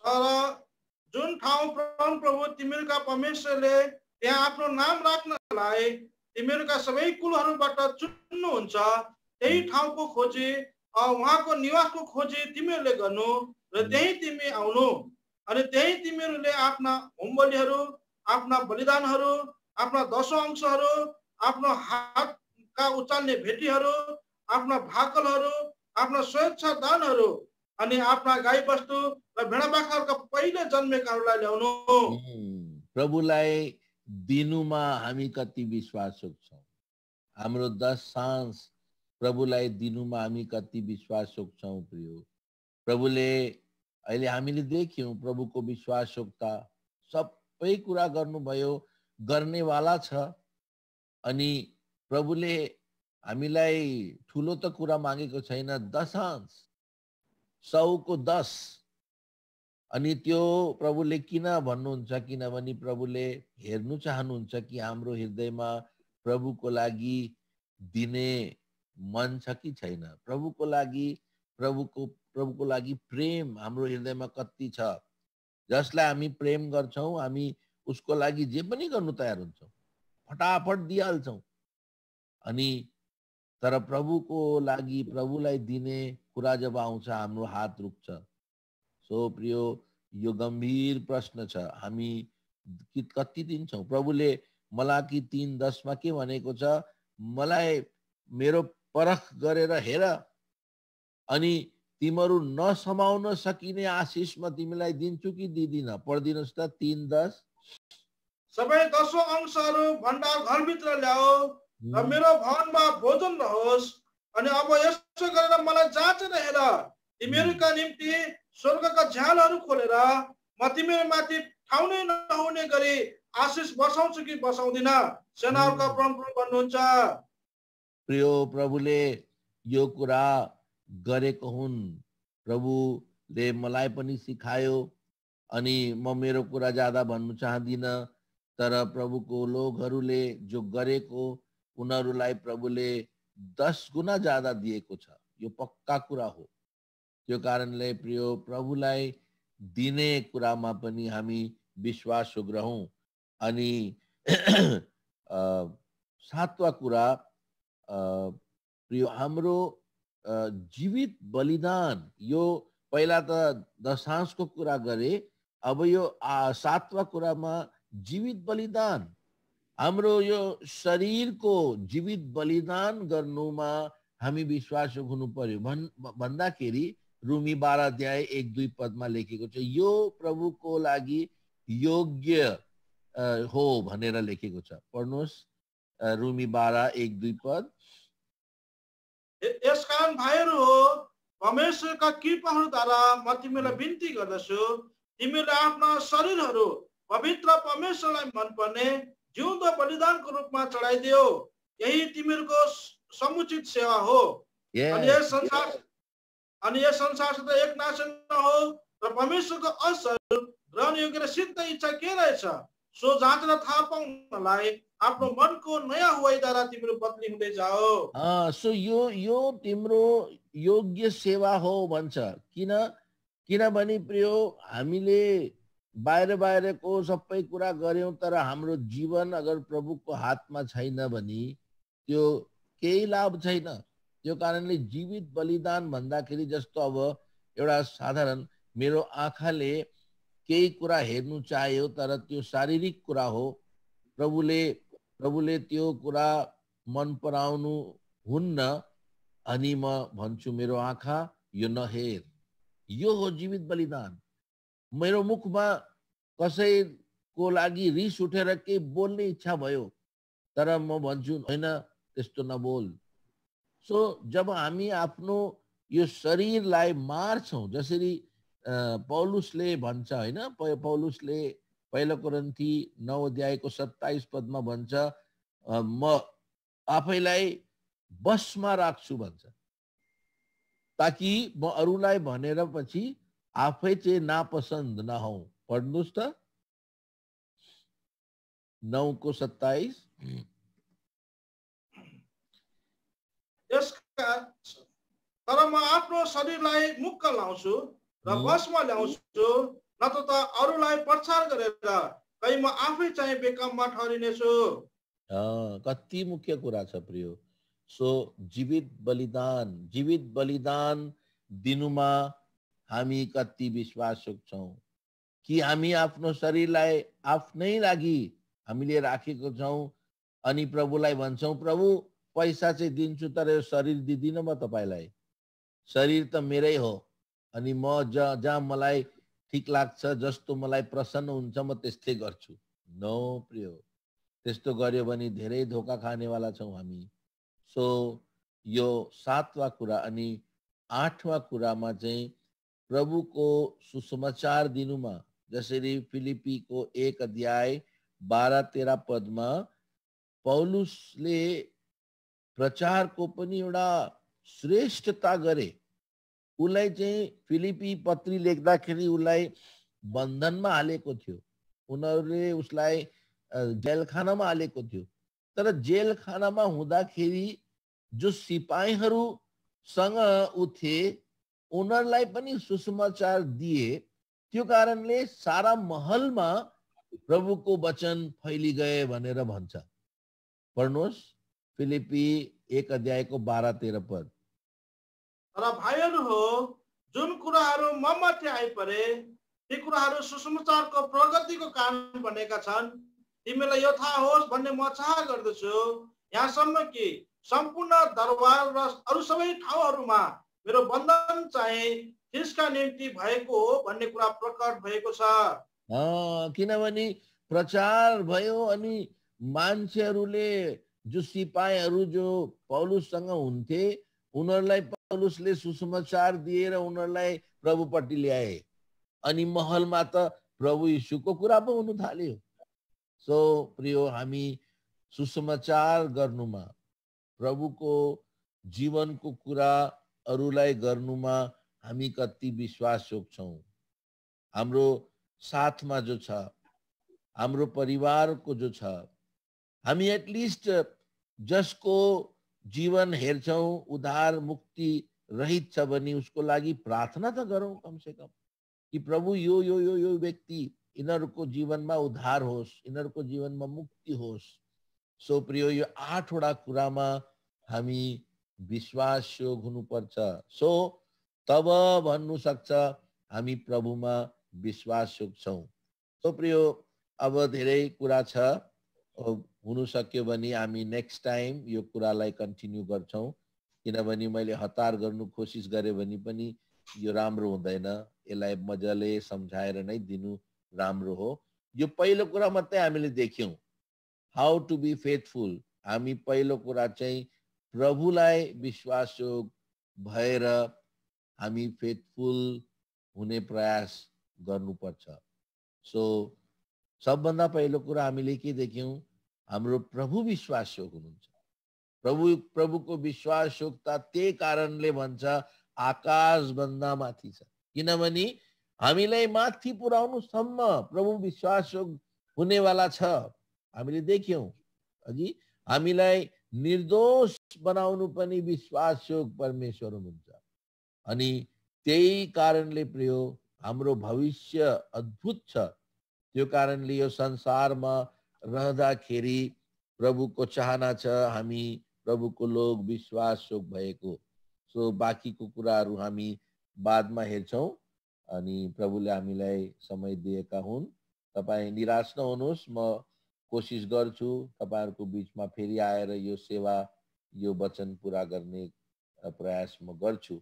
तर जुन ठाउँ प्रभु तिमीहरूका परमेश्वरले त्यहाँ आफ्नो नाम राख्नलाई तिमीहरूका सबै कुलहरूबाट चुन्नुहुन्छ, त्यही ठाउँको खोजी, उहाँको निवासको खोजी तिमीहरूले गर्नु र त्यही तिमी आउनु। अनि त्यही तिमीहरूले आफ्ना होमबलिहरू, आफ्ना बलिदानहरू, आफ्ना दशौं अंशहरू, आफ्नो हातका उचाल्ने भेटीहरू, आफ्ना भाकलहरू, आफ्ना स्वेच्छा दानहरू अनि आफ्ना गाई बस्तु र भेडा बाख्राका पहिले जन्मेकाहरूलाई ल्याउनु। प्रभुलाई दिनुमा हामी कति विश्वासयोग्य छौँ। हाम्रो दशांश प्रभुलाई दिनुमा हामी कति विश्वासयोग्य छौँ प्रियो। प्रभुले अहिले हामीले देख्यौँ प्रभुको विश्वासयोग्यता, सबै कुरा गर्नुभयो, गर्नेवाला छ। अनि प्रभुले हामीलाई ठुलो त कुरा मागेको छैन, दशांश, 100 को 10। अनि त्यो प्रभुले किन भन्नुहुन्छ, किनभने प्रभुले हेर्नु चाहनुहुन्छ कि हाम्रो हृदयमा प्रभुको लागि दिने मन छ कि छैन, प्रभुको लागि प्रेम हाम्रो हृदयमा कति छ। जसलाई हामी प्रेम गर्छौँ, हामी उसको लागि जे पनि गर्नु तयार हुन्छौँ, फटाफट दिइहाल्छौँ। अनि तर प्रभुको लागि, प्रभुलाई दिने कुरा जब आउँछ, हाम्रो हात रुक्छ। सो प्रियो, यो गम्भीर प्रश्न छ, हामी कति दिन्छौँ। प्रभुले मलाकी 3:10 मा के भनेको छ, मलाई मेरो परख गरेर हेर, अनि तिमीहरू नसमाउन सकिने आशिष म तिमीलाई दिन्छु कि दिदिन। पढिदिनुहोस् त 3:10। सबै दशौं अंशहरू भण्डार घरभित्र ल्याओ र मेरो भवनमा भोजन रहोस्। अनि अब यसो गरेर मलाई जाँचेर हेर, तिमीहरूका निम्ति स्वर्गका झ्यालहरू खोलेर म तिमीहरूमाथि ठाउँ नै नहुने गरी आशिष बसाउँछु कि बसाउँदिन, सेनाहरूका परमप्रभु भन्नुहुन्छ। प्रियो, प्रभुले यो कुरा गरेको हुन्। प्रभुले मलाई पनि सिकायो, अनि म मेरो कुरा ज्यादा भन्नु चाहदिन, तर प्रभुको लोगहरूले जो गरेको, उनीहरूलाई प्रभुले 10 गुना ज्यादा दिएको छ। यो पक्का कुरा हो। त्यो कारणले प्रियो, प्रभुलाई दिने कुरामा पनि हामी विश्वासयोग्य रहौं। अनि 7वां कुरा, प्रियो, हाम्रो जीवित बलिदान। यो पहिला त दशांशको कुरा गरे, अब यो 7वां कुरामा जीवित बलिदान। हाम्रो यो शरीरको जीवित बलिदान गर्नुमा हामी विश्वासयोग्य हुनु पर्यो। भन्दाखेरि रोमी 12 अध्याय 1-2 पदमा लेखेको छ, यो प्रभुको लागि योग्य हो भनेर लेखेको छ। पढ्नुहोस् रोमी 12 1-2 पद। यसकारण भाइहरू हो, परमेश्वरका कृपाहरूद्वारा म तिमीलाई बिन्ती गर्दछु, तिमीले आफ्ना शरीरहरू पवित्र, परमेश्वरलाई मनपर्ने जिउँदो बलिदानको रूपमा चढाइदियो। यही तिमीहरूको समुचित सेवा हो। अनि Yes. यस संसारसित एक नाशन हो र परमेश्वरको असल ग्रहण योग्य र सिद्ध इच्छा के रहेछ सो जाँचेर थाहा पाउनलाई आफ्नो मनको नयाँ हुवाईद्वारा तिम्रो बदली हुँदै जाओ। So यो तिम्रो योग्य सेवा हो भन्छ। किनभने प्रियो हामीले बाहिरको सबै कुरा गर्यौं तर हाम्रो जीवन अगर प्रभुको हातमा छैन भने त्यो केही लाभ छैन। त्यो कारणले जीवित बलिदान भन्दाखेरि जस्तो अब एउटा साधारण मेरो आँखाले केही कुरा हेर्नु चाह्यो तर त्यो शारीरिक कुरा हो। प्रभुले त्यो कुरा मन पराउनु हुन्न अनि म भन्छु मेरो आँखा यो नहेर। यो हो जीवित बलिदान। मेरो मुखमा कसैको लागि रिस उठेर केही बोल्ने इच्छा भयो तर म भन्छु हैन त्यस्तो नबोल। सो जब हामी आफ्नो यो शरीरलाई मार्छौं जसरी पौलुसले भन्छ हैन, पौलुसले पहिलो कोरिन्थी 9 अध्यायको 27 पदमा भन्छ म आफैलाई बसमा राख्छु भन्छ ताकि म अरूलाई भनेर पछि आफै चाहिँ नापसन्द नहौं। पढ्नुस् त 9 को 27। तर म आफ्नो शरीरलाई मुक्त लाउँछु र बसमा ल्याउँछु न त अरूलाई प्रचार गरेर कहीँ म आफै चाहिँ बेकाममा ठहरिनेछु। कति मुख्य कुरा छ प्रियो। सो जीवित बलिदान दिनुमा हामी कति विश्वासु छौं कि हामी आफ्नो शरीरलाई आफ्नै लागि हामीले राखेको छौं अनि प्रभुलाई भन्छौं प्रभु पैसा चाहिँ दिन्छु तर यो शरीर दिदिन म तपाईलाई। शरीर त मेरै हो अनि म जहाँ मलाई ठीक लाग्छ जस्तो मलाई प्रसन्न हुन्छ म त्यस्तै गर्छु। नो प्रियो, त्यस्तो गर्यो भने धेरै धोका खानेवाला छौं हामी। सो यो 7वां कुरा अनि 8वां कुरामा चाहिँ प्रभुको सुसमाचार दिनुमा जसरी फिलिपीको 1 अध्याय 12-13 पदमा पौलुसले प्रचारको पनि एउटा श्रेष्ठता गरे। उलाई चाहिँ फिलिपी पत्री लेख्दाखेरि उलाई बन्धनमा हालेको थियो, उनीहरूले उसलाई जेलखानामा हालेको थियो तर जेलखानामा हुँदाखेरि जो सिपाहीहरूसँग उथे उनीहरूलाई पनि सुसमाचार दिए। त्यो कारणले सारा महलमा प्रभुको वचन फैली गए भनेर भन्छ। पढ्नुहोस् फिलिपी 1 अध्यायको 12-13 पद। र भाइहरू हो जुन कुराहरू ममाथि आइपरे ती कुराहरू सुसमाचारको प्रगतिको कारण बनेका छन् तिमीलाई यो थाहा होस् भन्ने म चाह गर्दछु। यहाँसम्म कि सम्पूर्ण दरबार र अरू सबै ठाउँहरूमा मेरो बन्धन चाहिँ ख्रीष्टका निम्ति भएको हो भन्ने कुरा प्रकट भएको छ। किनभने प्रचार भयो अनि मान्छेहरूले जो सिपाहीहरू जो पौलुससँग हुन्थे उनीहरूलाई पौलुसले सुसमाचार दिएर उनीहरूलाई प्रभुपट्टि ल्याए अनि महलमा त प्रभु यीशुको कुरा पो हुन थाल्यो। सो प्रियो हामी सुसमाचार गर्नुमा प्रभुको जीवनको कुरा अरूलाई गर्नुमा हामी कति विश्वासयोग छौं। हाम्रो साथमा जो छ हाम्रो परिवारको जो छ हामी एटलिस्ट जसको जीवन हेर्छौं उद्धार मुक्ति रहित छ भने उसको लागि प्रार्थना त गरौं कम से कम कि प्रभु यो व्यक्ति यिनीहरूको जीवनमा उद्धार होस्, यिनीहरूको जीवनमा मुक्ति होस्। सो प्रियो यो 8 वटा कुरामा हामी विश्वासयोग हुनुपर्छ। सो तब भन्नु सक्छ हामी प्रभुमा विश्वासयोग छौं। सो प्रियो अब धेरै कुरा छ, हुनु सक्यो भने हामी नेक्स्ट टाइम यो कुरालाई कन्टिन्यू गर्छौं किनभने मैले हतार गर्नु कोसिस गरे भने पनि यो राम्रो हुँदैन। यसलाई मजाले सम्झाएर नै दिनु राम्रो हो। यो पहिलो कुरा मात्रै हामीले देख्यौं हाउ टु बी फेथफुल। हामी पहिलो कुरा चाहिँ प्रभुलाई विश्वासयोग भएर हामी फेथफुल हुने प्रयास गर्नुपर्छ। सो सबभन्दा पहिलो कुरा हामीले के देख्यौं हाम्रो प्रभु विश्वासयोग हुनुहुन्छ। प्रभुको विश्वासयोग्यता त्यही कारणले भन्छ आकाशभन्दा माथि छ, किनभने हामीलाई माथि पुर्याउनुसम्म प्रभु विश्वासयोग्य हुनेवाला छ। हामीले देख्यौं अघि, हामीलाई निर्दोष बनाउनु पनि विश्वासयोग्य परमेश्वर हुनुहुन्छ। अनि त्यही कारणले प्रियो हाम्रो भविष्य अद्भुत छ। त्यो कारणले यो संसारमा रहँदाखेरि प्रभुको चाहना छ हामी प्रभुको लोक विश्वासयोग्य भएको। सो बाँकीको कुराहरू हामी बादमा हेर्छौं। अनि प्रभुले हामीलाई समय दिएका हुन्। तपाईं निराश नहुनुहोस्, म कोसिस गर्छु तपाईहरुको बीचमा फेरि आएर यो सेवा, यो वचन पूरा गर्ने प्रयास म गर्छु।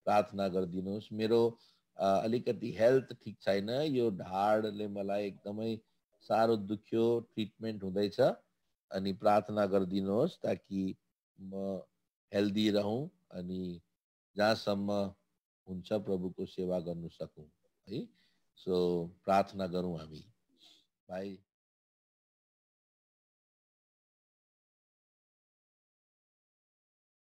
प्रार्थना गरिदिनुहोस्। मेरो अलिकति हेल्थ ठीक छैन, यो ढाडले मलाई एकदमै साह्रो दुख्यो, ट्रिटमेन्ट हुँदैछ। अनि प्रार्थना गरिदिनुहोस् ताकि म हेल्दी रहूं अनि जहाँसम्म हुन्छ प्रभुको सेवा गर्न सकौं है। सो प्रार्थना गरौं हामी। भाइ